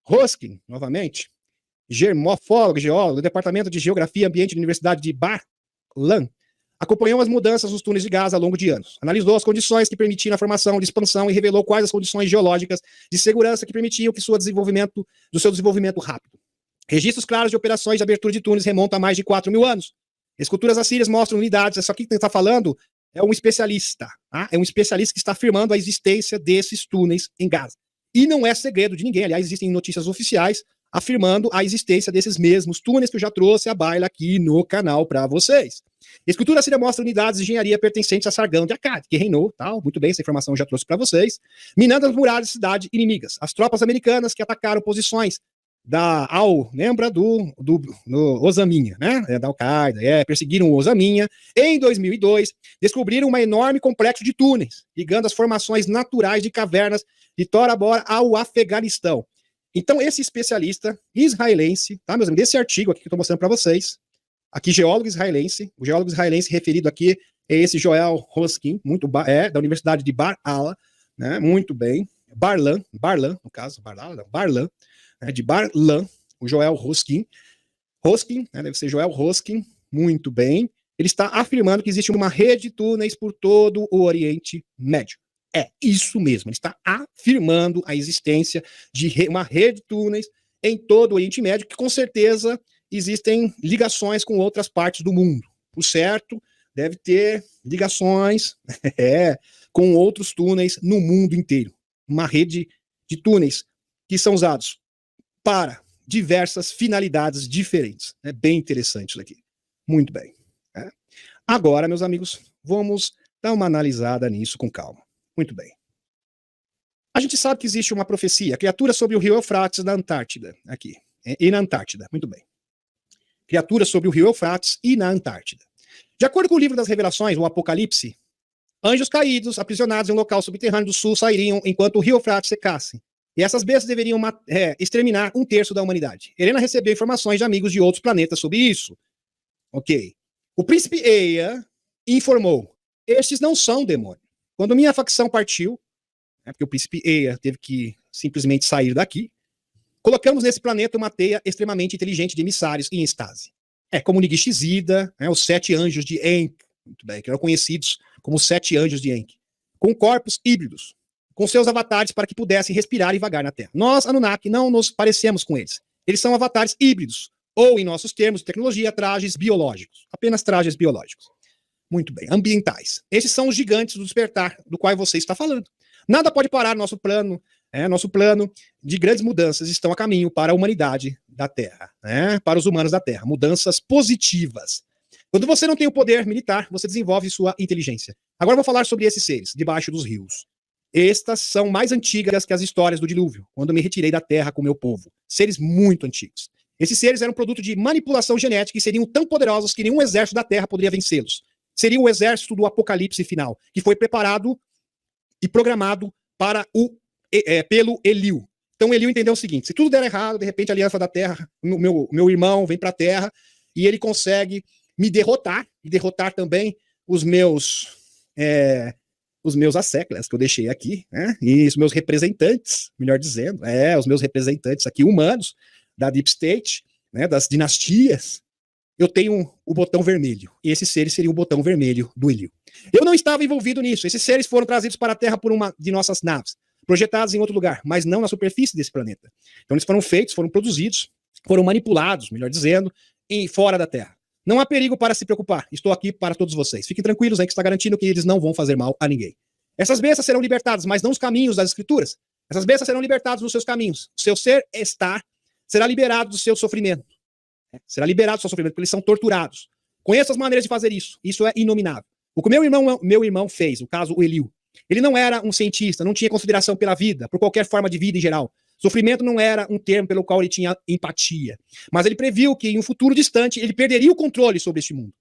Hoskin, novamente, germofólogo, geólogo do Departamento de Geografia e Ambiente da Universidade de Bar-Lan, acompanhou as mudanças nos túneis de Gaza ao longo de anos. Analisou as condições que permitiam a formação de expansão e revelou quais as condições geológicas de segurança que permitiam que do seu desenvolvimento rápido. Registros claros de operações de abertura de túneis remontam a mais de 4.000 anos. Esculturas assírias mostram unidades. Isso aqui que está falando é um especialista, tá? É um especialista que está afirmando a existência desses túneis em Gaza. E não é segredo de ninguém, aliás, existem notícias oficiais afirmando a existência desses mesmos túneis que eu já trouxe à baila aqui no canal para vocês. Escultura síria mostra unidades de engenharia pertencentes a Sargão de Akkad, que reinou, tal, muito bem, essa informação eu já trouxe para vocês, minando as muralhas de cidade inimigas. As tropas americanas que atacaram posições lembra do Osaminha, né? Da Al-Qaeda, perseguiram o Osaminha. Em 2002, descobriram um enorme complexo de túneis, ligando as formações naturais de cavernas de Tora Bora ao Afeganistão. Então, esse especialista israelense, tá, meus amigos, desse artigo aqui que eu estou mostrando para vocês, aqui, geólogo israelense, o geólogo israelense referido aqui é esse Joel Hoskin, da Universidade de Bar-Ala, né? Muito bem. Barlan, no caso, Barlan, de Bar-Lan, o Joel Hoskin, deve ser Joel Hoskin, muito bem. Ele está afirmando que existe uma rede de túneis por todo o Oriente Médio. É isso mesmo, ele está afirmando a existência de uma rede de túneis em todo o Oriente Médio, que com certeza existem ligações com outras partes do mundo. Por certo, deve ter ligações com outros túneis no mundo inteiro. Uma rede de túneis que são usados para diversas finalidades diferentes. É bem interessante isso aqui. Muito bem. Agora, meus amigos, vamos dar uma analisada nisso com calma. Muito bem. A gente sabe que existe uma profecia, criatura sobre o rio Eufrates na Antártida. Aqui. E na Antártida. Muito bem. Criatura sobre o rio Eufrates e na Antártida. De acordo com o livro das Revelações, o Apocalipse, anjos caídos, aprisionados em um local subterrâneo do sul, sairiam enquanto o rio Eufrates secasse. E essas bestas deveriam exterminar 1/3 da humanidade. Helena recebeu informações de amigos de outros planetas sobre isso. Ok. O príncipe Eia informou: estes não são demônios. Quando minha facção partiu, porque o príncipe Eia teve que simplesmente sair daqui, colocamos nesse planeta uma teia extremamente inteligente de emissários em estase. Como Nigishizida, os 7 anjos de Enki, muito bem, que eram conhecidos como os 7 anjos de Enki, com corpos híbridos, com seus avatares para que pudessem respirar e vagar na Terra. Nós, Anunnaki, não nos parecemos com eles. Eles são avatares híbridos, ou, em nossos termos de tecnologia, trajes biológicos. Apenas trajes biológicos. Muito bem. Ambientais. Esses são os gigantes do despertar do qual você está falando. Nada pode parar nosso plano. Nosso plano de grandes mudanças estão a caminho para a humanidade da Terra, para os humanos da Terra. Mudanças positivas. Quando você não tem o poder militar, você desenvolve sua inteligência. Agora eu vou falar sobre esses seres, debaixo dos rios. Estas são mais antigas que as histórias do dilúvio, quando me retirei da Terra com meu povo. Seres muito antigos. Esses seres eram produto de manipulação genética e seriam tão poderosos que nenhum exército da Terra poderia vencê-los. Seria o exército do apocalipse final, que foi preparado e programado pelo Eliu. Então Eliu entendeu o seguinte: se tudo der errado, de repente a Aliança da Terra, meu irmão vem para a Terra e ele consegue me derrotar, e derrotar também os meus os meus asseclas que eu deixei aqui, né? E os meus representantes, melhor dizendo, os meus representantes aqui humanos da Deep State, né, das dinastias, eu tenho o botão vermelho. E esses seres seriam o botão vermelho do Elil. Eu não estava envolvido nisso. Esses seres foram trazidos para a Terra por uma de nossas naves, projetados em outro lugar, mas não na superfície desse planeta. Então eles foram feitos, foram produzidos, foram manipulados, melhor dizendo, fora da Terra. Não há perigo para se preocupar. Estou aqui para todos vocês. Fiquem tranquilos aí que está garantindo que eles não vão fazer mal a ninguém. Essas bestas serão libertadas, mas não os caminhos das escrituras. Essas bestas serão libertadas nos seus caminhos. O seu ser estar será liberado do seu sofrimento. Será liberado do seu sofrimento, porque eles são torturados. Conheço as maneiras de fazer isso. Isso é inominável. O que o meu irmão fez, no caso o Elil, ele não era um cientista, não tinha consideração pela vida, por qualquer forma de vida em geral. Sofrimento não era um termo pelo qual ele tinha empatia. Mas ele previu que em um futuro distante ele perderia o controle sobre este mundo.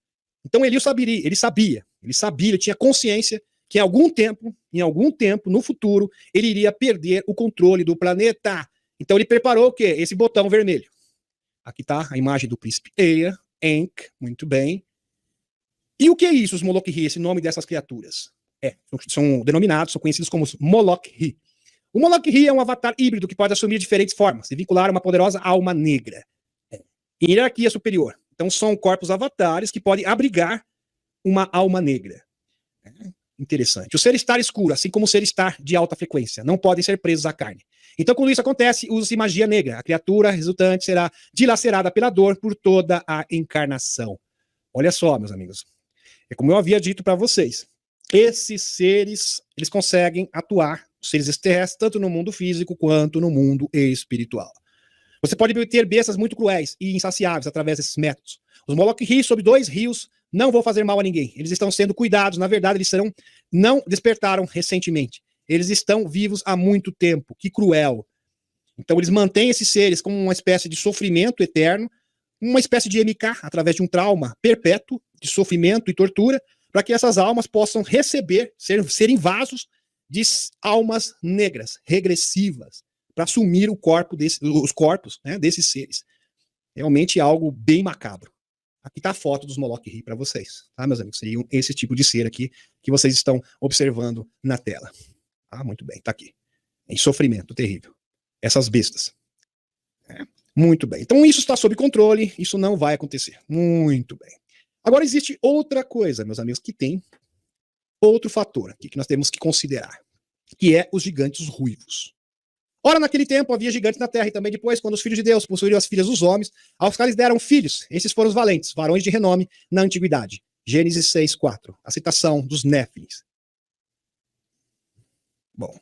Então Elil sabia, ele tinha consciência que em algum tempo, no futuro, ele iria perder o controle do planeta. Então ele preparou o quê? Esse botão vermelho. Aqui está a imagem do príncipe Ea, Enk, muito bem. E o que é isso, os Moloch-Ri, esse nome dessas criaturas? São denominados, são conhecidos como os Moloch-Ri. O Moloch-Ri é um avatar híbrido que pode assumir diferentes formas e vincular uma poderosa alma negra. Em hierarquia superior. Então são corpos avatares que podem abrigar uma alma negra. Interessante. O ser estar escuro, assim como o ser estar de alta frequência, não podem ser presos à carne. Então, quando isso acontece, usa-se magia negra. A criatura resultante será dilacerada pela dor por toda a encarnação. Olha só, meus amigos. É como eu havia dito para vocês. Esses seres, eles conseguem atuar, os seres extraterrestres, tanto no mundo físico quanto no mundo espiritual. Você pode ter bestas muito cruéis e insaciáveis através desses métodos. Os Moloch-Ri, sob 2 rios, não vão fazer mal a ninguém. Eles estão sendo cuidados. Na verdade, não despertaram recentemente. Eles estão vivos há muito tempo. Que cruel. Então, eles mantêm esses seres como uma espécie de sofrimento eterno, uma espécie de MK, através de um trauma perpétuo, de sofrimento e tortura, para que essas almas possam serem vasos de almas negras, regressivas, para assumir os corpos, né, desses seres. Realmente é algo bem macabro. Aqui está a foto dos Moloch-Ri para vocês, tá, meus amigos? Seriam esse tipo de ser aqui que vocês estão observando na tela. Muito bem, está aqui. Em sofrimento terrível. Essas bestas. Muito bem. Então isso está sob controle, isso não vai acontecer. Muito bem. Agora existe outra coisa, meus amigos, que tem outro fator aqui que nós temos que considerar, que é os gigantes ruivos. Ora, naquele tempo havia gigantes na terra, e também depois, quando os filhos de Deus possuíram as filhas dos homens, aos quais deram filhos. Esses foram os valentes, varões de renome na antiguidade. Gênesis 6:4. A citação dos Néfilins. Bom,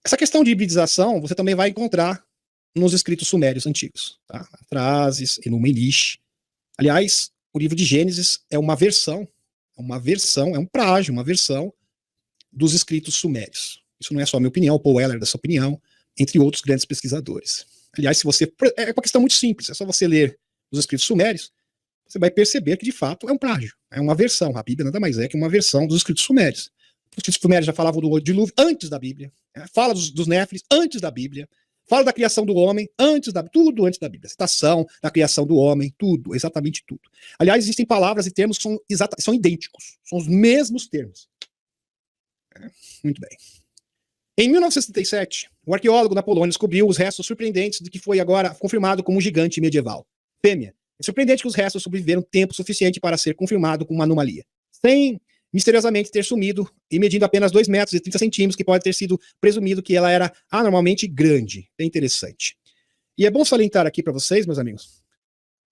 essa questão de hibridização você também vai encontrar nos escritos sumérios antigos, tá? Frases, Enuma Elish. Aliás, o livro de Gênesis é uma versão, é um plágio, uma versão dos escritos sumérios. Isso não é só a minha opinião, o Paul Weller dessa opinião, entre outros grandes pesquisadores. Aliás, é uma questão muito simples, é só você ler os escritos sumérios, você vai perceber que de fato é um plágio, é uma versão. A Bíblia nada mais é que uma versão dos escritos sumérios. Os escritos sumérios já falavam do dilúvio antes da Bíblia, fala dos Néfilins antes da Bíblia, fala da criação do homem tudo antes da Bíblia. Citação da criação do homem, tudo, exatamente tudo. Aliás, existem palavras e termos que são idênticos, são os mesmos termos. Muito bem. Em 1967, o arqueólogo na Polônia descobriu os restos surpreendentes do que foi agora confirmado como um gigante medieval. Fêmea. É surpreendente que os restos sobreviveram tempo suficiente para ser confirmado como uma anomalia, sem misteriosamente ter sumido e medindo apenas 2 metros e 30 centímetros, que pode ter sido presumido que ela era anormalmente grande. Bem interessante. E é bom salientar aqui para vocês, meus amigos,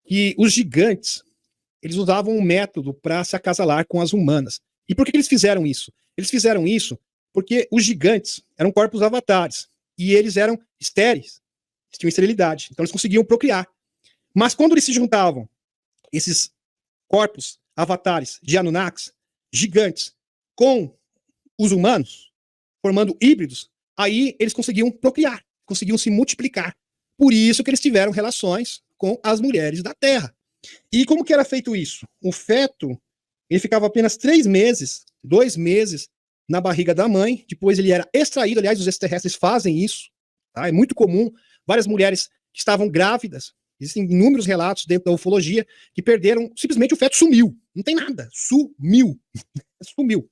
que os gigantes, eles usavam um método para se acasalar com as humanas. E por que eles fizeram isso? Eles fizeram isso porque os gigantes eram corpos avatares e eles eram estéreis, eles tinham esterilidade, então eles conseguiam procriar. Mas quando eles se juntavam, esses corpos avatares de Anunnakis, gigantes, com os humanos, formando híbridos, aí eles conseguiam procriar, conseguiam se multiplicar. Por isso que eles tiveram relações com as mulheres da Terra. E como que era feito isso? O feto, ele ficava apenas 2 meses na barriga da mãe, depois ele era extraído. Aliás, os extraterrestres fazem isso, tá? É muito comum. Várias mulheres que estavam grávidas, existem inúmeros relatos dentro da ufologia, que perderam, simplesmente o feto sumiu, não tem nada, sumiu. sumiu.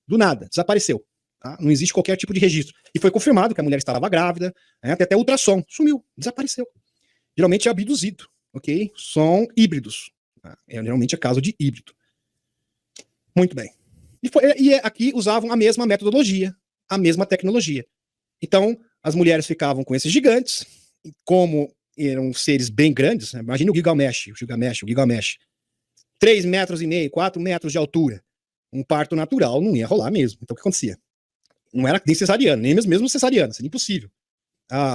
Do nada, desapareceu. Tá? Não existe qualquer tipo de registro. E foi confirmado que a mulher estava grávida, né? Até ultrassom, sumiu, desapareceu. Geralmente é abduzido, ok? São híbridos. Tá? Geralmente é caso de híbrido. Muito bem. E aqui usavam a mesma metodologia, a mesma tecnologia. Então, as mulheres ficavam com esses gigantes, como eram seres bem grandes, né? Imagina o Gilgamesh. 3,5 metros, 4 metros de altura. Um parto natural não ia rolar mesmo. Então, o que acontecia? Não era nem cesariana, nem mesmo cesariana, seria impossível.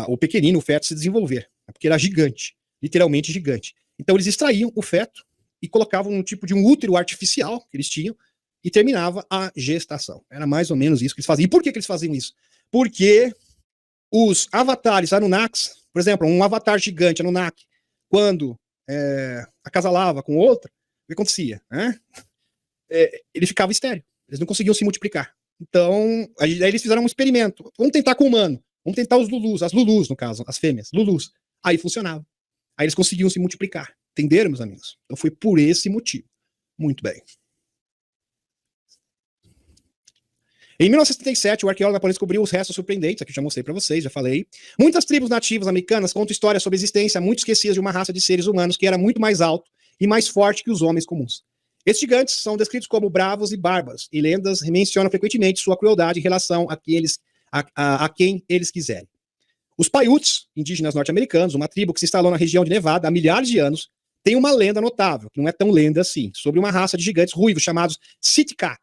O pequenino, o feto, se desenvolver, porque era gigante, literalmente gigante. Então, eles extraíam o feto e colocavam um tipo de um útero artificial que eles tinham e terminava a gestação. Era mais ou menos isso que eles faziam. E por que eles faziam isso? Porque os avatares Anunnakis, por exemplo, um avatar gigante Anunnaki, quando acasalava com outra, o que acontecia? Ele ficava estéril. Eles não conseguiam se multiplicar. Então, aí eles fizeram um experimento. Vamos tentar com o humano. Vamos tentar os Lulus, as Lulus, no caso, as fêmeas, Lulus. Aí funcionava. Aí eles conseguiam se multiplicar. Entenderam, meus amigos? Então foi por esse motivo. Muito bem. Em 1977, o arqueólogo napoleão descobriu os restos surpreendentes, aqui eu já mostrei para vocês, já falei. Muitas tribos nativas americanas contam histórias sobre a existência muito esquecidas de uma raça de seres humanos que era muito mais alto e mais forte que os homens comuns. Estes gigantes são descritos como bravos e bárbaros, e lendas mencionam frequentemente sua crueldade em relação a quem eles quiserem. Os Paiutes, indígenas norte-americanos, uma tribo que se instalou na região de Nevada há milhares de anos, tem uma lenda notável, que não é tão lenda assim, sobre uma raça de gigantes ruivos chamados Sitka.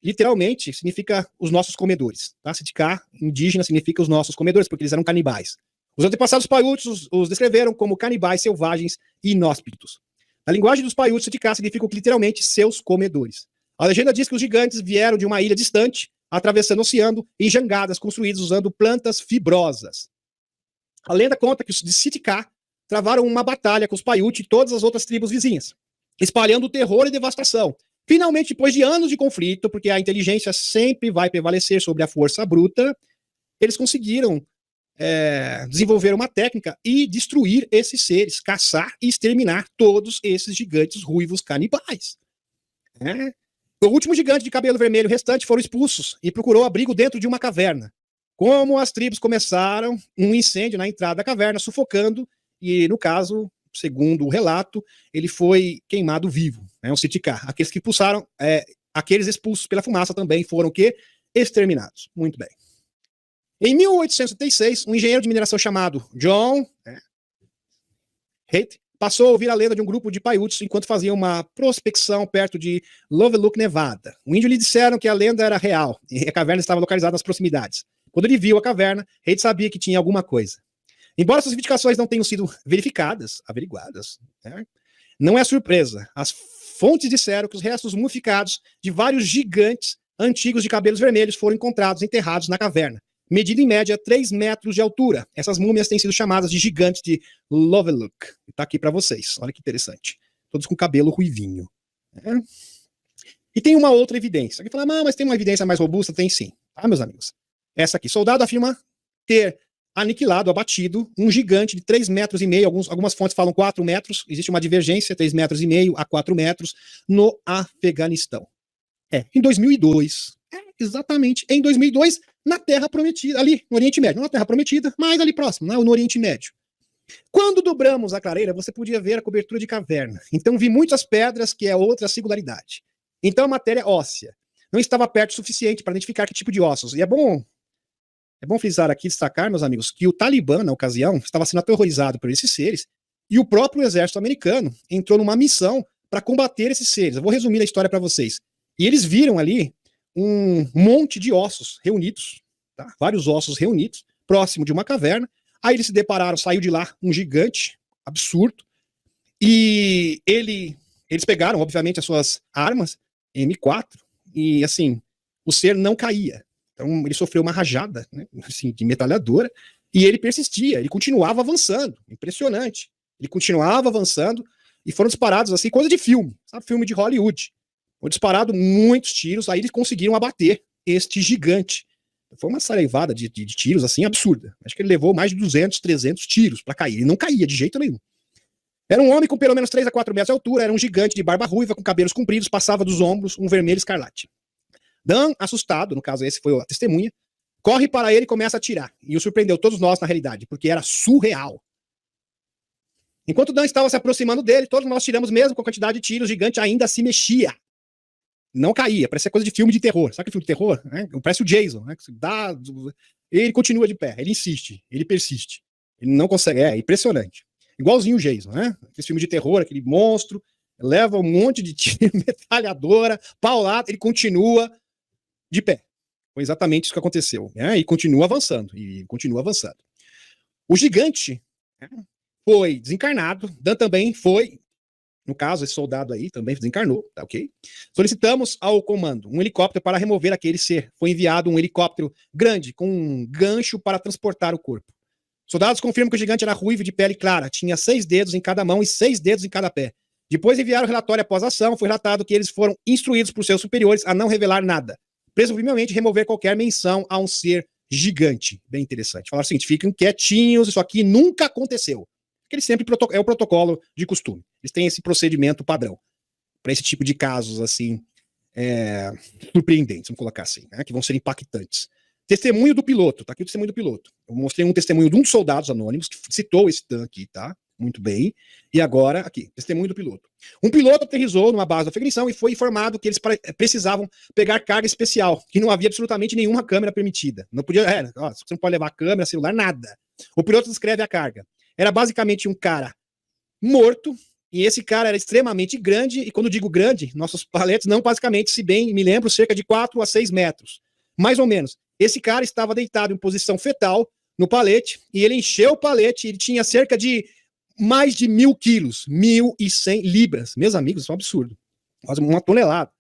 Literalmente, significa os nossos comedores. Tá? Sitka, indígena, significa os nossos comedores, porque eles eram canibais. Os antepassados Paiutes os descreveram como canibais selvagens e inóspitos. Na linguagem dos Paiutes, Sitka significa literalmente seus comedores. A legenda diz que os gigantes vieram de uma ilha distante, atravessando o oceano em jangadas construídas usando plantas fibrosas. A lenda conta que os de Sitka travaram uma batalha com os Paiute e todas as outras tribos vizinhas, espalhando terror e devastação. Finalmente, depois de anos de conflito, porque a inteligência sempre vai prevalecer sobre a força bruta, eles conseguiram desenvolver uma técnica e destruir esses seres, caçar e exterminar todos esses gigantes ruivos canibais. O último gigante de cabelo vermelho restante foram expulsos e procurou abrigo dentro de uma caverna. Como as tribos começaram um incêndio na entrada da caverna, sufocando, e no caso, segundo o relato, ele foi queimado vivo, um Sitka. Aqueles que expulsaram, aqueles expulsos pela fumaça também foram exterminados. Muito bem. Em 1876, um engenheiro de mineração chamado John Haidt passou a ouvir a lenda de um grupo de Paiutes enquanto faziam uma prospecção perto de Lovelock, Nevada. O índio lhe disseram que a lenda era real e a caverna estava localizada nas proximidades. Quando ele viu a caverna, Haidt sabia que tinha alguma coisa. Embora essas investigações não tenham sido averiguadas, não é surpresa. As fontes disseram que os restos mumificados de vários gigantes antigos de cabelos vermelhos foram encontrados enterrados na caverna, medindo em média 3 metros de altura. Essas múmias têm sido chamadas de gigantes de Lovelock. Está aqui para vocês, olha que interessante. Todos com cabelo ruivinho. E tem uma outra evidência. Alguém fala, mas tem uma evidência mais robusta? Tem sim, tá, meus amigos? Essa aqui. Soldado afirma ter aniquilado, abatido, um gigante de 3,5 metros, algumas fontes falam 4 metros, existe uma divergência, 3,5 metros a 4 metros, no Afeganistão. Em 2002, exatamente em 2002, na Terra Prometida, ali no Oriente Médio, não na Terra Prometida, mas ali próximo, no Oriente Médio. Quando dobramos a clareira, você podia ver a cobertura de caverna. Então vi muitas pedras, que é outra singularidade. Então a matéria óssea não estava perto o suficiente para identificar que tipo de ossos. E é bom frisar aqui, destacar, meus amigos, que o Talibã, na ocasião, estava sendo aterrorizado por esses seres, e o próprio exército americano entrou numa missão para combater esses seres. Eu vou resumir a história para vocês. E eles viram ali um monte de ossos reunidos, tá? Vários ossos reunidos, próximo de uma caverna. Aí eles se depararam, saiu de lá um gigante absurdo, e eles pegaram, obviamente, as suas armas M4, e assim, o ser não caía. Então ele sofreu uma rajada, assim, de metralhadora, e ele persistia, ele continuava avançando, impressionante. Ele continuava avançando, e foram disparados assim, coisa de filme, sabe, filme de Hollywood. Foram disparados muitos tiros, aí eles conseguiram abater este gigante. Foi uma saraivada de tiros, assim, absurda. Acho que ele levou mais de 200, 300 tiros para cair. Ele não caía de jeito nenhum. Era um homem com pelo menos 3 a 4 metros de altura, era um gigante de barba ruiva, com cabelos compridos, passava dos ombros um vermelho escarlate. Dan, assustado, no caso esse foi a testemunha, corre para ele e começa a atirar. E o surpreendeu todos nós na realidade, porque era surreal. Enquanto Dan estava se aproximando dele, todos nós tiramos mesmo com a quantidade de tiros, o gigante ainda se mexia. Não caía, parecia coisa de filme de terror. Sabe que filme de terror? Parece o Jason, né? Ele continua de pé, ele insiste, ele persiste. Ele não consegue, é impressionante. Igualzinho o Jason, né? Esse filme de terror, aquele monstro, leva um monte de tiro, metralhadora, paulada, ele continua de pé. Foi exatamente isso que aconteceu, né? E continua avançando, O gigante, né, foi desencarnado, Dan também foi, no caso, esse soldado aí também desencarnou, tá ok? Solicitamos ao comando um helicóptero para remover aquele ser. Foi enviado um helicóptero grande com um gancho para transportar o corpo. Soldados confirmam que o gigante era ruivo de pele clara, tinha 6 dedos em cada mão e 6 dedos em cada pé. Depois enviaram o relatório após a ação, foi relatado que eles foram instruídos por seus superiores a não revelar nada. Presumivelmente remover qualquer menção a um ser gigante. Bem interessante. Falaram o seguinte, fiquem quietinhos, isso aqui nunca aconteceu. Porque eles sempre é o protocolo de costume. Eles têm esse procedimento padrão para esse tipo de casos assim surpreendentes, vamos colocar assim, né, que vão ser impactantes. Testemunho do piloto, tá aqui o testemunho do piloto. Eu mostrei um testemunho de um dos soldados anônimos que citou esse Dan aqui, tá? Muito bem. E agora, aqui, testemunho do piloto. Um piloto aterrissou numa base da Afeganistão e foi informado que eles precisavam pegar carga especial, que não havia absolutamente nenhuma câmera permitida. Não podia, você não pode levar câmera, celular, nada. O piloto descreve a carga. Era basicamente um cara morto, e esse cara era extremamente grande, e quando digo grande, nossos paletes não basicamente, se bem me lembro, cerca de 4 a 6 metros. Mais ou menos. Esse cara estava deitado em posição fetal no palete, e ele encheu o palete, ele tinha cerca de mais de 1.000 quilos, 1.100 libras. Meus amigos, isso é um absurdo. Quase uma tonelada.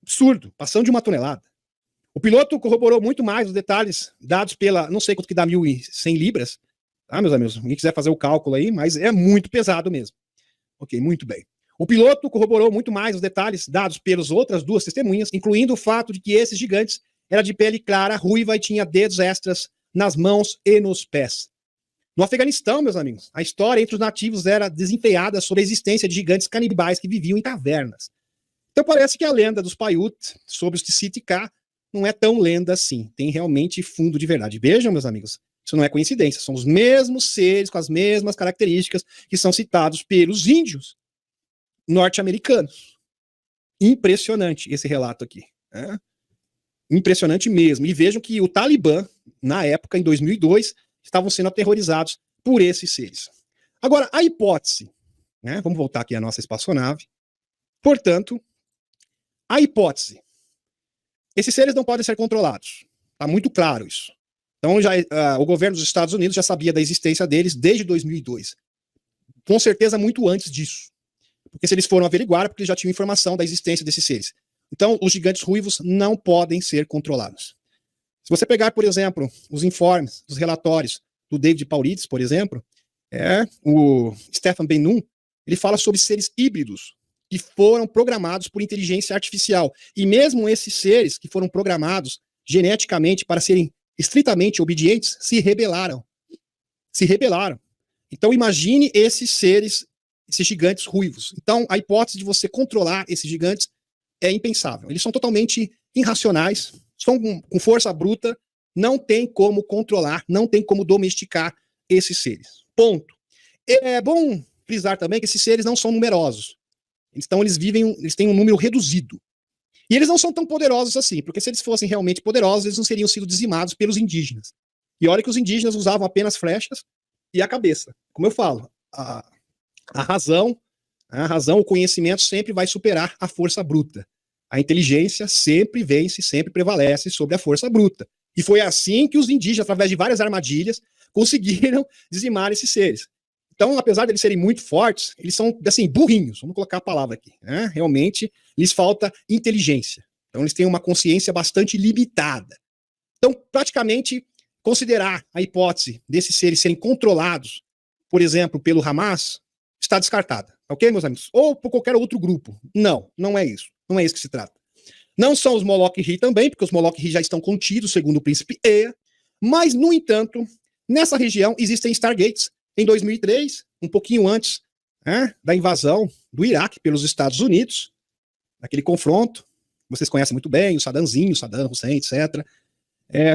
Absurdo, passando de uma tonelada. O piloto corroborou muito mais os detalhes dados pela, não sei quanto que dá 1.100 libras, tá, meus amigos? Quem quiser fazer o cálculo aí, mas é muito pesado mesmo. Ok, muito bem. O piloto corroborou muito mais os detalhes dados pelas outras 2 testemunhas, incluindo o fato de que esses gigantes eram de pele clara, ruiva e tinha dedos extras nas mãos e nos pés. No Afeganistão, meus amigos, a história entre os nativos era desenfreada sobre a existência de gigantes canibais que viviam em cavernas. Então parece que a lenda dos Paiute sobre os Tzitzit-K não é tão lenda assim. Tem realmente fundo de verdade. Vejam, meus amigos, isso não é coincidência. São os mesmos seres com as mesmas características que são citados pelos índios norte-americanos. Impressionante esse relato aqui. Né? Impressionante mesmo. E vejam que o Talibã, na época, em 2002, estavam sendo aterrorizados por esses seres. Agora, a hipótese, né? Vamos voltar aqui à nossa espaçonave. Portanto, a hipótese. Esses seres não podem ser controlados. Está muito claro isso. Então, o governo dos Estados Unidos já sabia da existência deles desde 2002. Com certeza, muito antes disso. Porque se eles foram averiguar, é porque eles já tinham informação da existência desses seres. Então, os gigantes ruivos não podem ser controlados. Se você pegar, por exemplo, os informes, os relatórios do David Paulides, por exemplo, o Stefan Ben-Nun, ele fala sobre seres híbridos que foram programados por inteligência artificial. E mesmo esses seres que foram programados geneticamente para serem estritamente obedientes, se rebelaram. Se rebelaram. Então imagine esses seres, esses gigantes ruivos. Então a hipótese de você controlar esses gigantes é impensável. Eles são totalmente irracionais, são com força bruta, não tem como controlar, não tem como domesticar esses seres. Ponto. É bom frisar também que esses seres não são numerosos. Então eles têm um número reduzido. E eles não são tão poderosos assim, porque se eles fossem realmente poderosos, eles não seriam sido dizimados pelos indígenas. E olha que os indígenas usavam apenas flechas e a cabeça. Como eu falo, a razão, o conhecimento sempre vai superar a força bruta. A inteligência sempre vence, sempre prevalece sobre a força bruta. E foi assim que os indígenas, através de várias armadilhas, conseguiram dizimar esses seres. Então, apesar de eles serem muito fortes, eles são, assim, burrinhos, vamos colocar a palavra aqui. Né? Realmente, lhes falta inteligência. Então, eles têm uma consciência bastante limitada. Então, praticamente, considerar a hipótese desses seres serem controlados, por exemplo, pelo Hamas, está descartada. Ok, meus amigos? Ou por qualquer outro grupo. Não, não é isso. Não é isso que se trata. Não são os Moloch-Ri também, porque os Moloch-Ri já estão contidos, segundo o príncipe Ea. Mas, no entanto, nessa região existem Stargates. Em 2003, um pouquinho antes da invasão do Iraque pelos Estados Unidos, naquele confronto, vocês conhecem muito bem, o Saddamzinho, Saddam Hussein, etc.,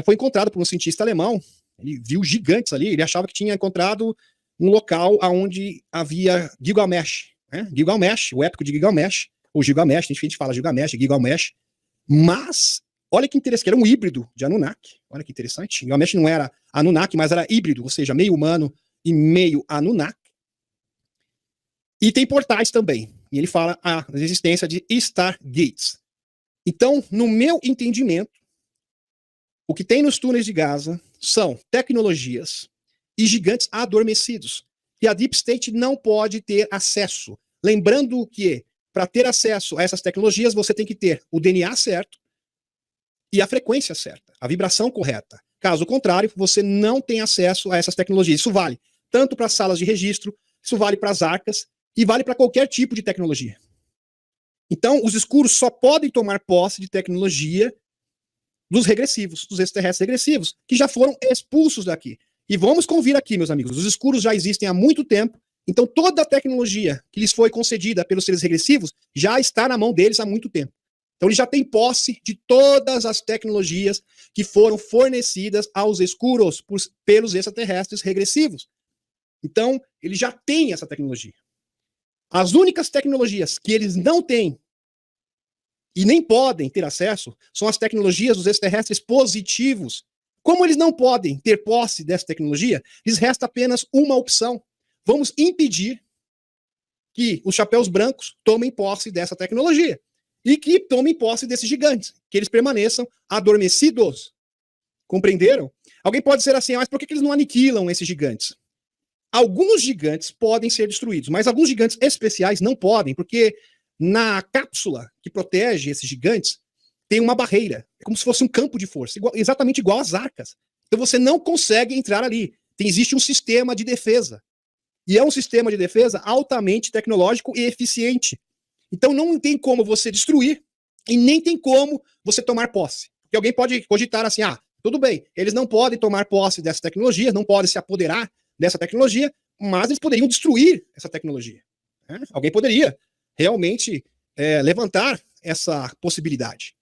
foi encontrado por um cientista alemão. Ele viu gigantes ali, ele achava que tinha encontrado um local onde havia Gilgamesh, né? Gilgamesh, o épico de Gilgamesh, ou Gilgamesh, a gente fala Gilgamesh, Gilgamesh, mas olha que interessante, que era um híbrido de Anunnaki, olha que interessante, Gilgamesh não era Anunnaki, mas era híbrido, ou seja, meio humano e meio Anunnaki, e tem portais também, e ele fala a existência de Stargates. Então, no meu entendimento, o que tem nos túneis de Gaza são tecnologias e gigantes adormecidos, que a Deep State não pode ter acesso. Lembrando que, para ter acesso a essas tecnologias, você tem que ter o DNA certo e a frequência certa, a vibração correta. Caso contrário, você não tem acesso a essas tecnologias. Isso vale tanto para as salas de registro, isso vale para as arcas e vale para qualquer tipo de tecnologia. Então, os escuros só podem tomar posse de tecnologia dos regressivos, dos extraterrestres regressivos, que já foram expulsos daqui. E vamos convir aqui, meus amigos, os escuros já existem há muito tempo, então toda a tecnologia que lhes foi concedida pelos seres regressivos já está na mão deles há muito tempo. Então eles já têm posse de todas as tecnologias que foram fornecidas aos escuros pelos extraterrestres regressivos. Então, eles já têm essa tecnologia. As únicas tecnologias que eles não têm e nem podem ter acesso são as tecnologias dos extraterrestres positivos. Como eles não podem ter posse dessa tecnologia, lhes resta apenas uma opção. Vamos impedir que os chapéus brancos tomem posse dessa tecnologia e que tomem posse desses gigantes, que eles permaneçam adormecidos. Compreenderam? Alguém pode dizer assim, mas por que eles não aniquilam esses gigantes? Alguns gigantes podem ser destruídos, mas alguns gigantes especiais não podem, porque na cápsula que protege esses gigantes, tem uma barreira. É como se fosse um campo de força, exatamente igual às arcas. Então você não consegue entrar ali. Existe um sistema de defesa. E é um sistema de defesa altamente tecnológico e eficiente. Então não tem como você destruir e nem tem como você tomar posse. Porque alguém pode cogitar assim, tudo bem, eles não podem tomar posse dessa tecnologia, não podem se apoderar dessa tecnologia, mas eles poderiam destruir essa tecnologia. Alguém poderia realmente levantar essa possibilidade.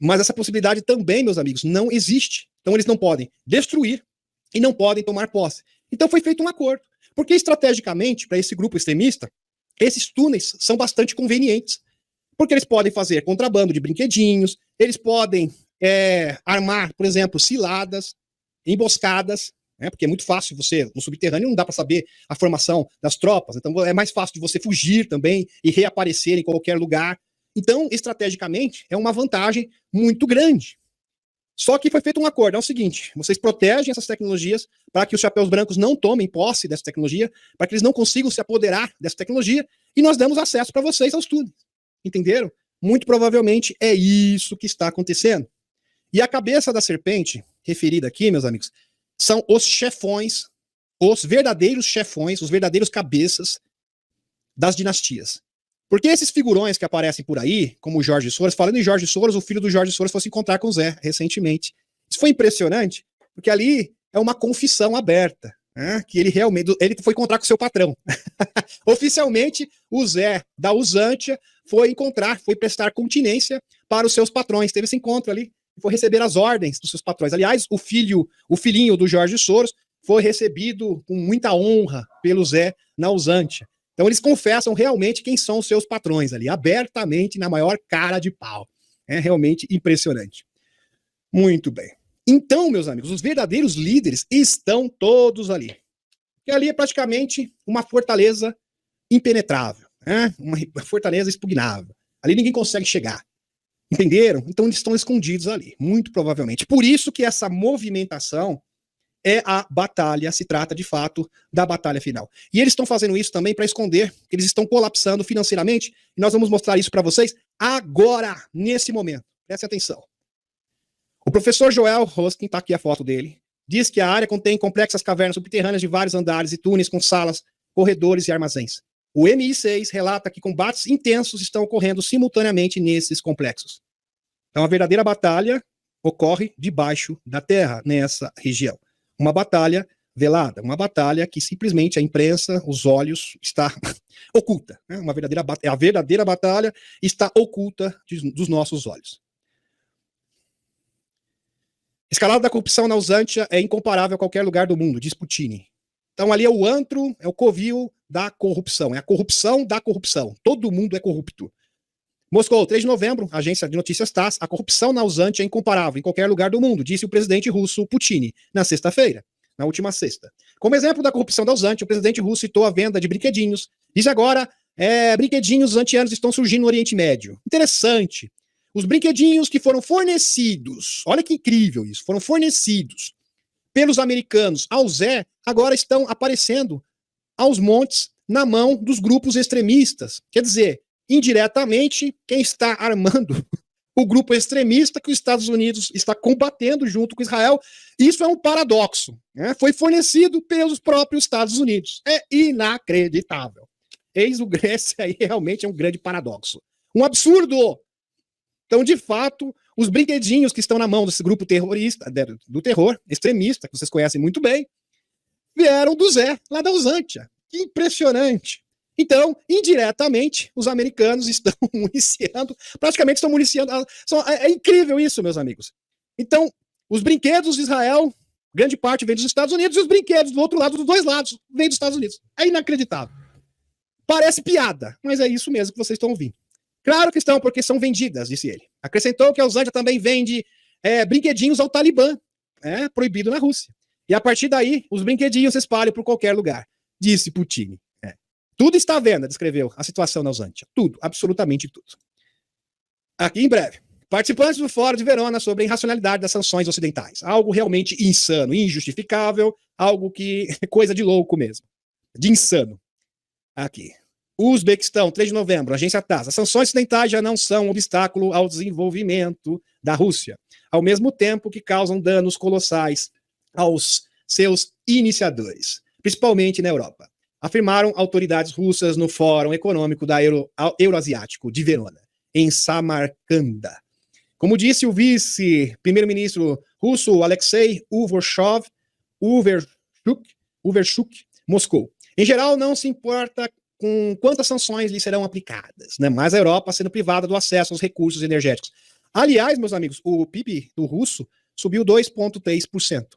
Mas essa possibilidade também, meus amigos, não existe. Então eles não podem destruir e não podem tomar posse. Então foi feito um acordo. Porque estrategicamente, para esse grupo extremista, esses túneis são bastante convenientes. Porque eles podem fazer contrabando de brinquedinhos, eles podem armar, por exemplo, ciladas, emboscadas, porque é muito fácil você, no subterrâneo não dá para saber a formação das tropas, então é mais fácil de você fugir também e reaparecer em qualquer lugar. Então, estrategicamente, é uma vantagem muito grande. Só que foi feito um acordo, é o seguinte, vocês protegem essas tecnologias para que os chapéus brancos não tomem posse dessa tecnologia, para que eles não consigam se apoderar dessa tecnologia, e nós damos acesso para vocês aos túneis. Entenderam? Muito provavelmente é isso que está acontecendo. E a cabeça da serpente, referida aqui, meus amigos, são os chefões, os verdadeiros chefões, os verdadeiros cabeças das dinastias. Porque esses figurões que aparecem por aí, como o Jorge Soros, falando em Jorge Soros, o filho do Jorge Soros foi se encontrar com o Zé recentemente. Isso foi impressionante, porque ali é uma confissão aberta, que ele realmente foi encontrar com o seu patrão. Oficialmente, o Zé da Usantia foi prestar continência para os seus patrões. Teve esse encontro ali, foi receber as ordens dos seus patrões. Aliás, o filhinho do Jorge Soros foi recebido com muita honra pelo Zé na Usantia. Então eles confessam realmente quem são os seus patrões ali, abertamente, na maior cara de pau. É realmente impressionante. Muito bem. Então, meus amigos, os verdadeiros líderes estão todos ali. E ali é praticamente uma fortaleza impenetrável, uma fortaleza expugnável. Ali ninguém consegue chegar. Entenderam? Então eles estão escondidos ali, muito provavelmente. Por isso que essa movimentação é a batalha, se trata de fato da batalha final. E eles estão fazendo isso também para esconder que eles estão colapsando financeiramente, e nós vamos mostrar isso para vocês agora, nesse momento. Preste atenção. O professor Joel Hoskin, está aqui a foto dele, diz que a área contém complexas cavernas subterrâneas de vários andares e túneis com salas, corredores e armazéns. O MI6 relata que combates intensos estão ocorrendo simultaneamente nesses complexos. Então a verdadeira batalha ocorre debaixo da terra, nessa região. Uma batalha velada, uma batalha que simplesmente a imprensa, os olhos, está oculta. Né? A verdadeira batalha está oculta dos nossos olhos. Escalada da corrupção na Usantia é incomparável a qualquer lugar do mundo, diz Putin. Então ali é o antro, é o covil da corrupção, é a corrupção da corrupção. Todo mundo é corrupto. Moscou, 3 de novembro, agência de notícias TASS, a corrupção na Usantia é incomparável em qualquer lugar do mundo, disse o presidente russo Putin, na sexta-feira, na última sexta. Como exemplo da corrupção da Usantia, o presidente russo citou a venda de brinquedinhos. Diz agora, brinquedinhos usantianos estão surgindo no Oriente Médio. Interessante. Os brinquedinhos que foram fornecidos, olha que incrível isso, foram fornecidos pelos americanos ao Zé, agora estão aparecendo aos montes na mão dos grupos extremistas. Quer dizer, indiretamente, quem está armando o grupo extremista que os Estados Unidos está combatendo junto com Israel, isso é um paradoxo. Né? Foi fornecido pelos próprios Estados Unidos. É inacreditável. Eis o Grécia aí realmente é um grande paradoxo. Um absurdo! Então, de fato, os brinquedinhos que estão na mão desse grupo terrorista, do terror extremista, que vocês conhecem muito bem, vieram do Zé, lá da Usantia. Que impressionante. Então, indiretamente, os americanos estão municiando, praticamente estão municiando. É incrível isso, meus amigos. Então, os brinquedos de Israel, grande parte vem dos Estados Unidos, e os brinquedos do outro lado, dos dois lados, vêm dos Estados Unidos. É inacreditável. Parece piada, mas é isso mesmo que vocês estão ouvindo. Claro que estão, porque são vendidas, disse ele. Acrescentou que a Usantia também vende brinquedinhos ao Talibã, proibido na Rússia. E a partir daí, os brinquedinhos se espalham por qualquer lugar, disse Putin. Tudo está à venda, descreveu a situação na Usantia. Tudo, absolutamente tudo. Aqui em breve. Participantes do Fórum de Verona sobre a irracionalidade das sanções ocidentais. Algo realmente insano, injustificável, algo que é coisa de louco mesmo. De insano. Aqui. Uzbequistão, 3 de novembro, agência TASS. As sanções ocidentais já não são um obstáculo ao desenvolvimento da Rússia, ao mesmo tempo que causam danos colossais aos seus iniciadores, principalmente na Europa, afirmaram autoridades russas no Fórum Econômico Euroasiático de Verona, em Samarcanda. Como disse o vice-primeiro-ministro russo Alexei Uverchuk, Moscou. Em geral, não se importa com quantas sanções lhe serão aplicadas, né? Mas a Europa sendo privada do acesso aos recursos energéticos. Aliás, meus amigos, o PIB do russo subiu 2,3%.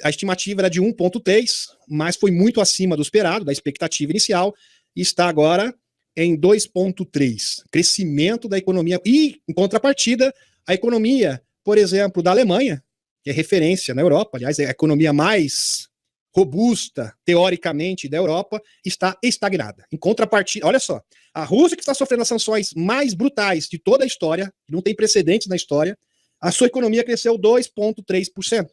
A estimativa era de 1,3%, mas foi muito acima do esperado, da expectativa inicial, e está agora em 2,3%. Crescimento da economia. E, em contrapartida, a economia, por exemplo, da Alemanha, que é referência na Europa, aliás, é a economia mais robusta, teoricamente, da Europa, está estagnada. Em contrapartida, olha só, a Rússia, que está sofrendo as sanções mais brutais de toda a história, não tem precedentes na história, a sua economia cresceu 2,3%.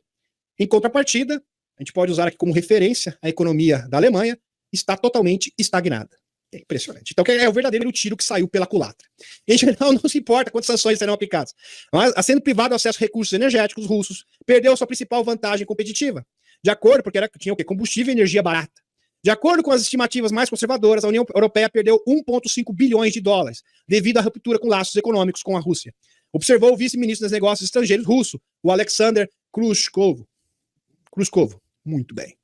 Em contrapartida, a gente pode usar aqui como referência a economia da Alemanha, está totalmente estagnada. É impressionante. Então, é o verdadeiro tiro que saiu pela culatra. Em geral, não se importa quantas sanções serão aplicadas. Mas, sendo privado do acesso a recursos energéticos russos, perdeu sua principal vantagem competitiva. De acordo, porque tinha o quê? Combustível e energia barata. De acordo com as estimativas mais conservadoras, a União Europeia perdeu 1,5 bilhões de dólares devido à ruptura com laços econômicos com a Rússia. Observou o vice-ministro dos negócios estrangeiros russo, o Alexander Khrushchev. Muito bem.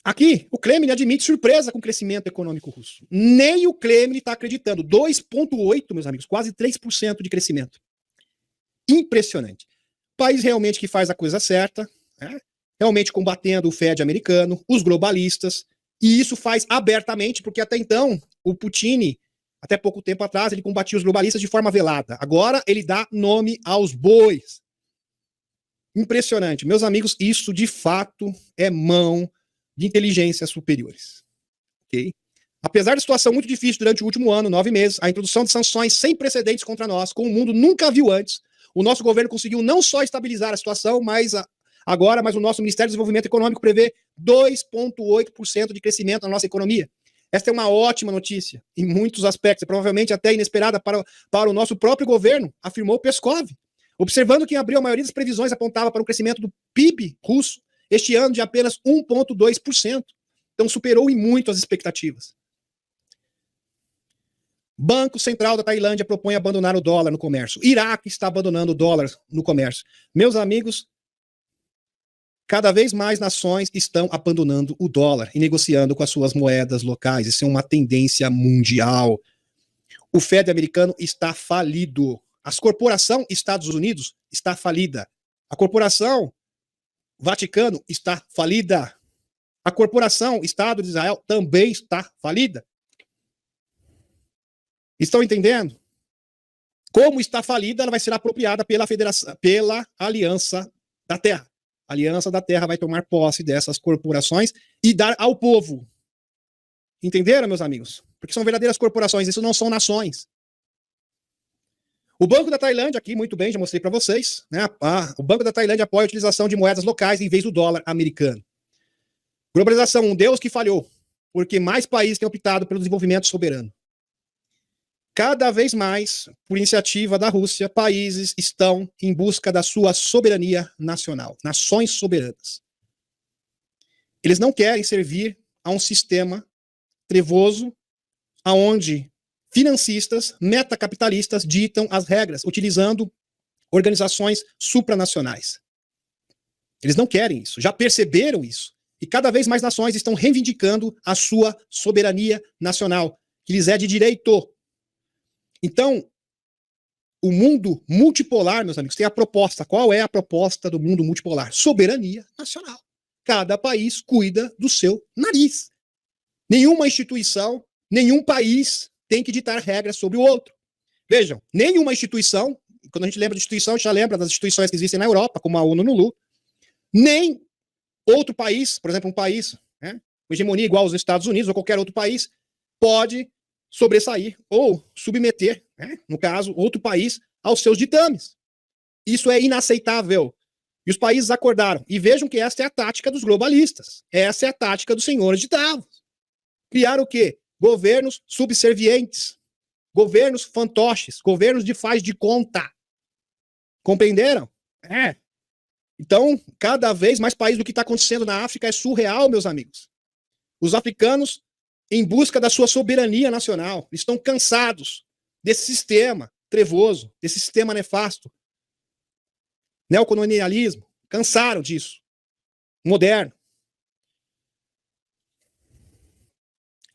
Aqui, o Kremlin admite surpresa com o crescimento econômico russo. Nem o Kremlin está acreditando. 2,8%, meus amigos, quase 3% de crescimento. Impressionante. País realmente que faz a coisa certa, realmente combatendo o Fed americano, os globalistas, e isso faz abertamente, porque até então, o Putin, até pouco tempo atrás, ele combatia os globalistas de forma velada. Agora, ele dá nome aos bois. Impressionante. Meus amigos, isso de fato é mão de inteligências superiores. Okay? Apesar da situação muito difícil durante o último ano, 9 meses, a introdução de sanções sem precedentes contra nós, como o mundo nunca viu antes, o nosso governo conseguiu não só estabilizar a situação, mas o nosso Ministério do Desenvolvimento Econômico prevê 2,8% de crescimento na nossa economia. Esta é uma ótima notícia, em muitos aspectos, provavelmente até inesperada para o nosso próprio governo, afirmou Peskov. Observando que em abril a maioria das previsões apontava para o crescimento do PIB russo este ano de apenas 1,2%. Então superou em muito as expectativas. Banco Central da Tailândia propõe abandonar o dólar no comércio. Iraque está abandonando o dólar no comércio. Meus amigos, Cada vez mais nações estão abandonando o dólar e negociando com as suas moedas locais. Isso é uma tendência mundial. O Fed americano está falido. A corporação Estados Unidos está falida. A corporação Vaticano está falida. A corporação Estado de Israel também está falida. Estão entendendo? Como está falida, ela vai ser apropriada pela Federação, pela Aliança da Terra. A Aliança da Terra vai tomar posse dessas corporações e dar ao povo. Entenderam, meus amigos? Porque são verdadeiras corporações, isso não são nações. O Banco da Tailândia, aqui, muito bem, já mostrei para vocês, né? O Banco da Tailândia apoia a utilização de moedas locais em vez do dólar americano. Globalização, um Deus que falhou, porque mais países têm optado pelo desenvolvimento soberano. Cada vez mais, por iniciativa da Rússia, países estão em busca da sua soberania nacional, nações soberanas. Eles não querem servir a um sistema trevoso, aonde financistas, metacapitalistas ditam as regras, utilizando organizações supranacionais. Eles não querem isso, já perceberam isso. E cada vez mais nações estão reivindicando a sua soberania nacional, que lhes é de direito. Então, o mundo multipolar, meus amigos, tem a proposta. Qual é a proposta do mundo multipolar? Soberania nacional. Cada país cuida do seu nariz. Nenhuma instituição, nenhum país tem que ditar regras sobre o outro. Vejam, nenhuma instituição, quando a gente lembra de instituição, a gente já lembra das instituições que existem na Europa, como a ONU, nem outro país, por exemplo, um país, né, com hegemonia igual aos Estados Unidos ou qualquer outro país, pode sobressair ou submeter, né, no caso, outro país aos seus ditames. Isso é inaceitável. E os países acordaram. E vejam que essa é a tática dos globalistas. Essa é a tática dos senhores de Davos. Criar o quê? Governos subservientes, governos fantoches, governos de faz de conta. Compreenderam? É. Então, cada vez mais países do que está acontecendo na África é surreal, meus amigos. Os africanos, em busca da sua soberania nacional, estão cansados desse sistema trevoso, desse sistema nefasto. Neocolonialismo, cansaram disso. Moderno.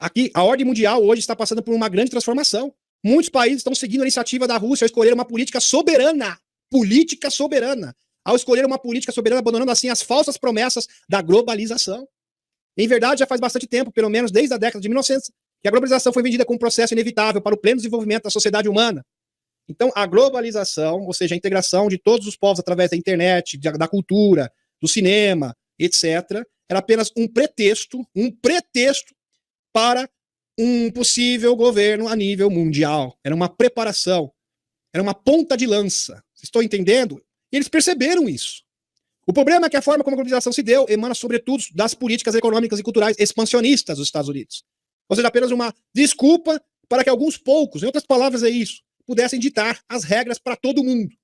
Aqui, a ordem mundial hoje está passando por uma grande transformação. Muitos países estão seguindo a iniciativa da Rússia ao escolher uma política soberana. Política soberana. Ao escolher uma política soberana, abandonando assim as falsas promessas da globalização. Em verdade, já faz bastante tempo, pelo menos desde a década de 1900, que a globalização foi vendida como um processo inevitável para o pleno desenvolvimento da sociedade humana. Então, a globalização, ou seja, a integração de todos os povos através da internet, da cultura, do cinema, etc., era apenas um pretexto para um possível governo a nível mundial. Era uma preparação, era uma ponta de lança. Vocês estão entendendo? E eles perceberam isso. O problema é que a forma como a globalização se deu emana, sobretudo, das políticas econômicas e culturais expansionistas dos Estados Unidos. Ou seja, apenas uma desculpa para que alguns poucos, em outras palavras é isso, pudessem ditar as regras para todo mundo.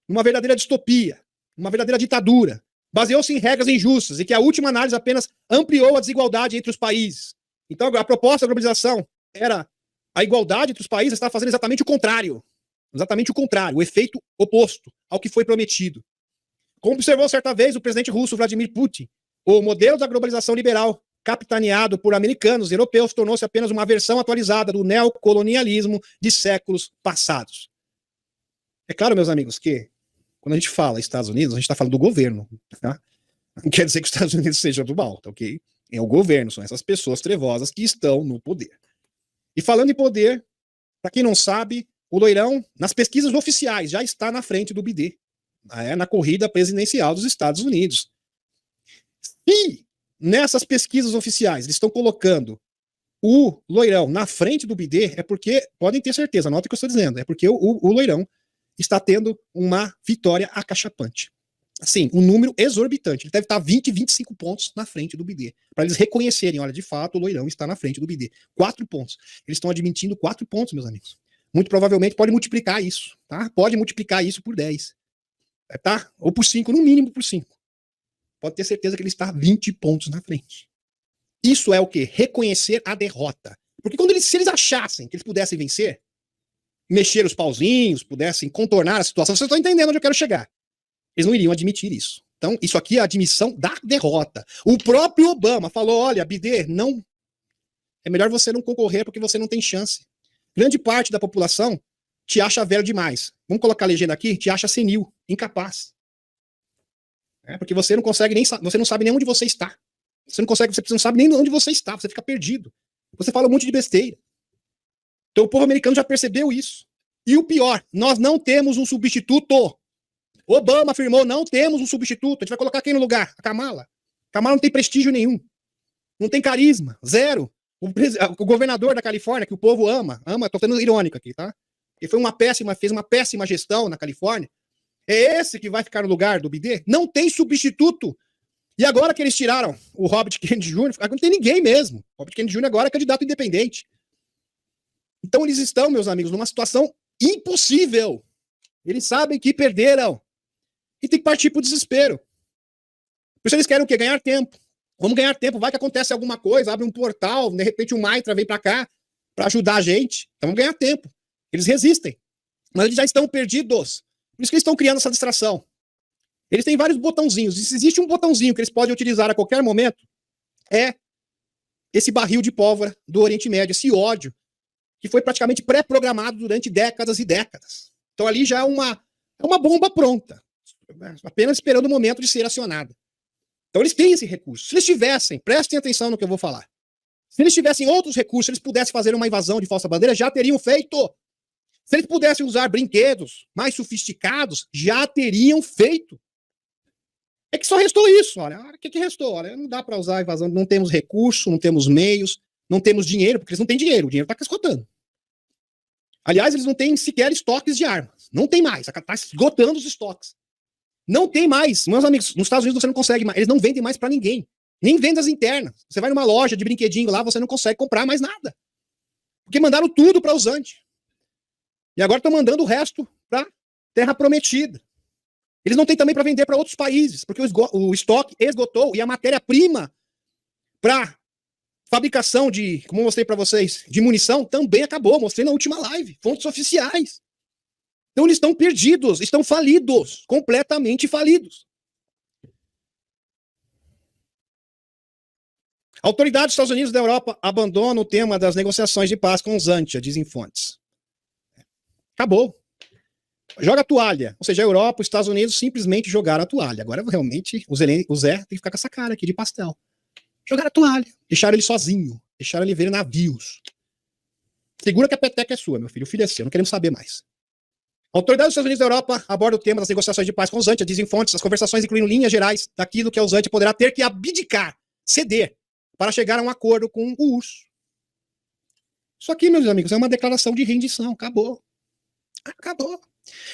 Uma verdadeira distopia, uma verdadeira ditadura. Baseou-se em regras injustas e que a última análise apenas ampliou a desigualdade entre os países. Então, a proposta da globalização era a igualdade entre os países, estava fazendo exatamente o contrário. Exatamente o contrário, o efeito oposto ao que foi prometido. Como observou certa vez o presidente russo Vladimir Putin, o modelo da globalização liberal, capitaneado por americanos e europeus, tornou-se apenas uma versão atualizada do neocolonialismo de séculos passados. É claro, meus amigos, que quando a gente fala Estados Unidos, a gente está falando do governo. Tá? Não quer dizer que os Estados Unidos seja do mal, tá ok? É o governo, são essas pessoas trevosas que estão no poder. E falando em poder, para quem não sabe, o Loirão, nas pesquisas oficiais, já está na frente do BD, na corrida presidencial dos Estados Unidos. E nessas pesquisas oficiais eles estão colocando o Loirão na frente do BD, é porque, podem ter certeza, anotem o que eu estou dizendo, é porque o Loirão está tendo uma vitória acachapante. Assim, um número exorbitante. Ele deve estar 20, 25 pontos na frente do BD. Para eles reconhecerem, olha, de fato, o Loirão está na frente do BD. 4 pontos. Eles estão admitindo 4 pontos, meus amigos. Muito provavelmente pode multiplicar isso, tá? Pode multiplicar isso por 10. Tá? Ou por 5, no mínimo por 5. Pode ter certeza que ele está 20 pontos na frente. Isso é o quê? Reconhecer a derrota. Porque se eles achassem que eles pudessem vencer, mexer os pauzinhos, pudessem contornar a situação, vocês estão entendendo onde eu quero chegar. Eles não iriam admitir isso. Então, isso aqui é a admissão da derrota. O próprio Obama falou, olha, Biden, não, é melhor você não concorrer porque você não tem chance. Grande parte da população te acha velho demais. Vamos colocar a legenda aqui, te acha senil, incapaz. Porque você não consegue nem, você não sabe nem onde você está. Você não sabe nem onde você está, você fica perdido. Você fala um monte de besteira. Então o povo americano já percebeu isso. E o pior, nós não temos um substituto. Obama afirmou, não temos um substituto. A gente vai colocar quem no lugar? A Kamala. Kamala não tem prestígio nenhum. Não tem carisma, zero. O governador da Califórnia, que o povo ama, tô sendo irônico aqui, tá? Ele fez uma péssima gestão na Califórnia. É esse que vai ficar no lugar do Biden? Não tem substituto. E agora que eles tiraram o Robert Kennedy Jr., agora não tem ninguém mesmo. O Robert Kennedy Jr. agora é candidato independente. Então eles estão, meus amigos, numa situação impossível. Eles sabem que perderam. E tem que partir pro desespero. Por isso eles querem o quê? Ganhar tempo. Vamos ganhar tempo. Vai que acontece alguma coisa, abre um portal, de repente o Maitra vem pra cá pra ajudar a gente. Então vamos ganhar tempo. Eles resistem. Mas eles já estão perdidos. Por isso que eles estão criando essa distração. Eles têm vários botãozinhos. E se existe um botãozinho que eles podem utilizar a qualquer momento, é esse barril de pólvora do Oriente Médio, esse ódio, que foi praticamente pré-programado durante décadas e décadas. Então ali já é uma bomba pronta, apenas esperando o momento de ser acionada. Então eles têm esse recurso. Se eles tivessem, prestem atenção no que eu vou falar, se eles tivessem outros recursos, se eles pudessem fazer uma invasão de falsa bandeira, já teriam feito. Se eles pudessem usar brinquedos mais sofisticados, já teriam feito. É que só restou isso, olha. O que restou? Olha, não dá para usar a invasão, não temos recurso, não temos meios, não temos dinheiro, porque eles não têm dinheiro, o dinheiro está esgotando. Aliás, eles não têm sequer estoques de armas. Não tem mais, está esgotando os estoques. Não tem mais, meus amigos, nos Estados Unidos você não consegue mais, eles não vendem mais para ninguém. Nem vendas internas. Você vai numa loja de brinquedinho lá, você não consegue comprar mais nada. Porque mandaram tudo para os Andes. E agora estão mandando o resto para Terra Prometida. Eles não têm também para vender para outros países, porque o estoque esgotou e a matéria-prima para fabricação de, como eu mostrei para vocês, de munição também acabou. Mostrei na última live, fontes oficiais. Então eles estão perdidos, estão falidos, completamente falidos. Autoridades dos Estados Unidos e da Europa abandonam o tema das negociações de paz com os Antia, dizem fontes. Acabou. Joga a toalha. Ou seja, a Europa, os Estados Unidos simplesmente jogaram a toalha. Agora, realmente, o Zé tem que ficar com essa cara aqui de pastel. Jogaram a toalha. Deixaram ele sozinho. Deixaram ele ver navios. Segura que a peteca é sua, meu filho. O filho é seu. Não queremos saber mais. Autoridades dos Estados Unidos e da Europa abordam o tema das negociações de paz com os Antia, dizem fontes. As conversações incluem linhas gerais daquilo que os Antia poderá ter que abdicar, ceder, para chegar a um acordo com o urso. Isso aqui, meus amigos, é uma declaração de rendição. Acabou. Acabou.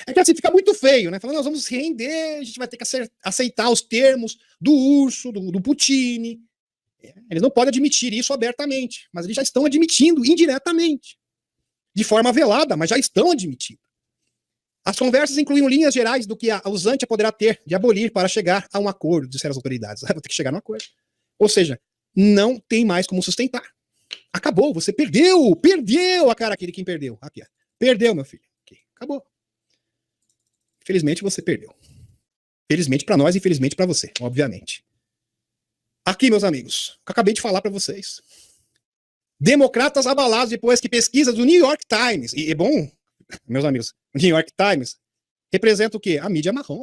É que assim fica muito feio, né? Falando, nós vamos render, a gente vai ter que aceitar os termos do urso, do Putin. Eles não podem admitir isso abertamente, mas eles já estão admitindo indiretamente. De forma velada, mas já estão admitindo. As conversas incluíam linhas gerais do que os Antia poderá ter de abolir para chegar a um acordo, disseram as autoridades. Vou ter que chegar no acordo. Ou seja, não tem mais como sustentar. Acabou, você perdeu a cara aqui de quem perdeu. Aqui, ó. Perdeu, meu filho. Aqui. Acabou. Infelizmente você perdeu. Felizmente para nós e infelizmente para você, obviamente. Aqui, meus amigos, que eu acabei de falar para vocês. Democratas abalados depois que pesquisa do New York Times, e é bom, meus amigos, o New York Times representa o quê? A mídia marrom.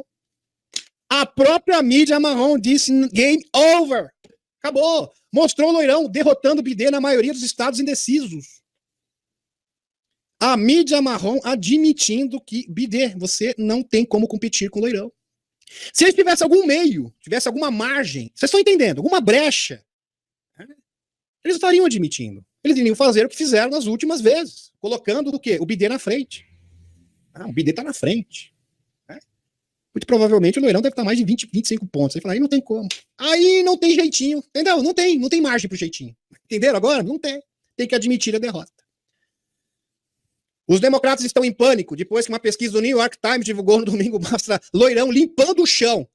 A própria mídia marrom disse game over. Acabou. Mostrou o loirão derrotando o Biden na maioria dos estados indecisos. A mídia marrom admitindo que, Biden, você não tem como competir com o loirão. Se ele tivesse algum meio, tivesse alguma margem, vocês estão entendendo? Alguma brecha, eles estariam admitindo. Eles iriam fazer o que fizeram nas últimas vezes, colocando o quê? O Biden na frente. O Biden está na frente. Muito provavelmente o loirão deve estar mais de 20, 25 pontos. Aí fala, aí não tem como. Aí não tem jeitinho. Entendeu? Não tem margem pro jeitinho. Entenderam agora? Não tem. Tem que admitir a derrota. Os democratas estão em pânico depois que uma pesquisa do New York Times divulgou no domingo mostra loirão limpando o chão.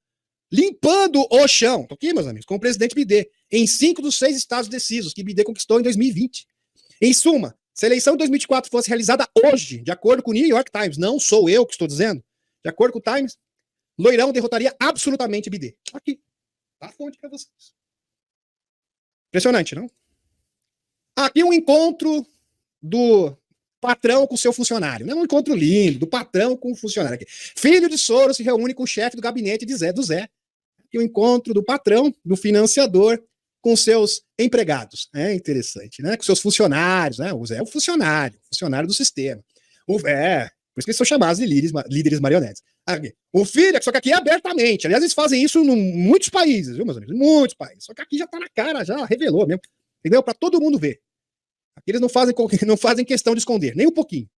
Limpando o chão. Tô aqui, meus amigos, com o presidente Biden. Em 5 dos 6 estados decisos que Biden conquistou em 2020. Em suma, se a eleição de 2024 fosse realizada hoje, de acordo com o New York Times, não sou eu que estou dizendo, de acordo com o Times, Loirão derrotaria absolutamente Bidê. Aqui, tá a fonte para vocês. Impressionante, não? Aqui um encontro do patrão com seu funcionário. Não é um encontro lindo, do patrão com o funcionário. Aqui. Filho de Soros se reúne com o chefe do gabinete do Zé. Aqui o encontro do patrão, do financiador, com seus empregados. É interessante, né? Com seus funcionários, né? O Zé é o funcionário do sistema. Por isso que eles são chamados de líderes marionetes. Aqui. O filho, só que aqui é abertamente. Aliás, eles fazem isso em muitos países, viu, meus amigos? Muitos países. Só que aqui já tá na cara, já revelou mesmo. Entendeu? Para todo mundo ver. Aqui eles não fazem questão de esconder, nem um pouquinho.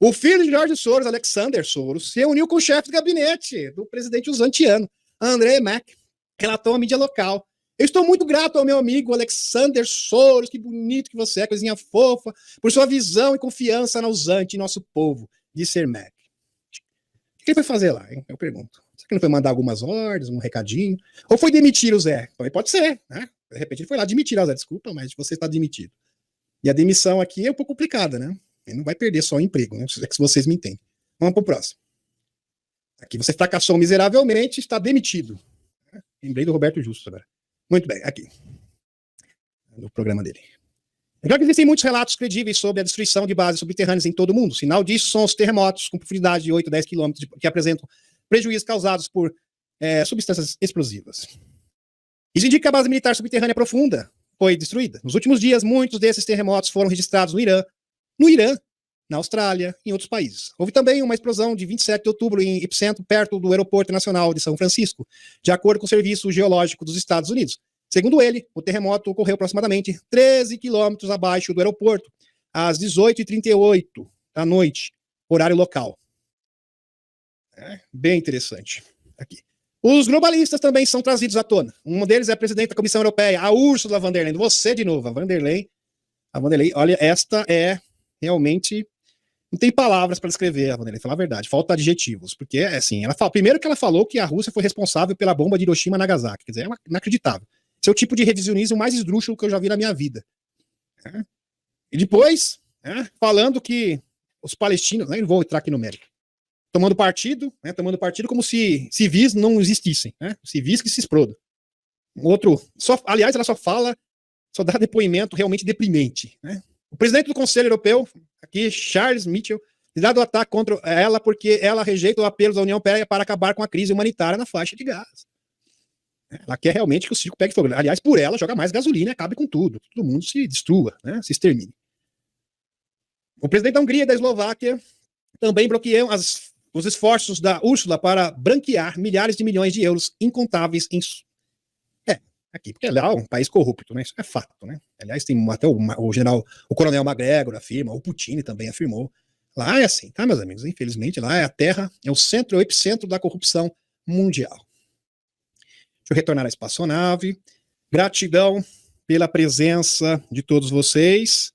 O filho de Jorge Soros, Alexander Soros, se reuniu com o chefe de gabinete do presidente usantiano, André Mack, relatou à mídia local. Eu estou muito grato ao meu amigo Alexander Soros, que bonito que você é, coisinha fofa, por sua visão e confiança na usante e nosso povo, disse Mack. O que ele foi fazer lá, hein? Eu pergunto. Será que ele foi mandar algumas ordens, um recadinho? Ou foi demitir o Zé? Pode ser, né? De repente ele foi lá demitir o Zé. Desculpa, mas você está demitido. E a demissão aqui é um pouco complicada, né? Ele não vai perder só o emprego, né? É que vocês me entendem. Vamos para o próximo. Aqui você fracassou miseravelmente, está demitido. Lembrei do Roberto Justo agora. Muito bem, aqui. No programa dele. É claro que existem muitos relatos credíveis sobre a destruição de bases subterrâneas em todo o mundo. Sinal disso são os terremotos com profundidade de 8 a 10 quilômetros que apresentam prejuízos causados por substâncias explosivas. Isso indica que a base militar subterrânea profunda foi destruída. Nos últimos dias, muitos desses terremotos foram registrados no Irã, na Austrália e em outros países. Houve também uma explosão de 27 de outubro em epicentro, perto do Aeroporto Nacional de São Francisco, de acordo com o Serviço Geológico dos Estados Unidos. Segundo ele, o terremoto ocorreu aproximadamente 13 quilômetros abaixo do aeroporto, às 18h38 da noite, horário local. Bem interessante. Aqui. Os globalistas também são trazidos à tona. Um deles é a presidente da Comissão Europeia, a Ursula von der Leyen. Você de novo, a von der Leyen. Olha, esta é realmente... Não tem palavras para descrever a von der Leyen, falar a verdade. Falta adjetivos. Porque, assim, primeiro que ela falou que a Rússia foi responsável pela bomba de Hiroshima e Nagasaki. Quer dizer, é inacreditável. Esse é o tipo de revisionismo mais esdrúxulo que eu já vi na minha vida. E depois, falando que os palestinos... Não vou entrar aqui no mérito. Tomando partido como se civis não existissem, né? Civis que se explodam. Aliás, ela só dá depoimento realmente deprimente, né? O presidente do Conselho Europeu, aqui, Charles Michel, dado o ataque contra ela porque ela rejeita o apelo da União Europeia para acabar com a crise humanitária na faixa de Gaza. Ela quer realmente que o circo pegue fogo. Aliás, por ela, joga mais gasolina e acabe com tudo. Todo mundo se destrua, né? Se extermine. O presidente da Hungria e da Eslováquia também bloqueiam os esforços da Úrsula para branquear milhares de milhões de euros incontáveis em... Aqui, porque lá é um país corrupto, né? Isso é fato, né? Aliás, tem até o coronel McGregor afirma, o Putin também afirmou. Lá é assim, tá, meus amigos? Infelizmente, lá é a terra, é o centro, é o epicentro da corrupção mundial. Deixa eu retornar à espaçonave. Gratidão pela presença de todos vocês.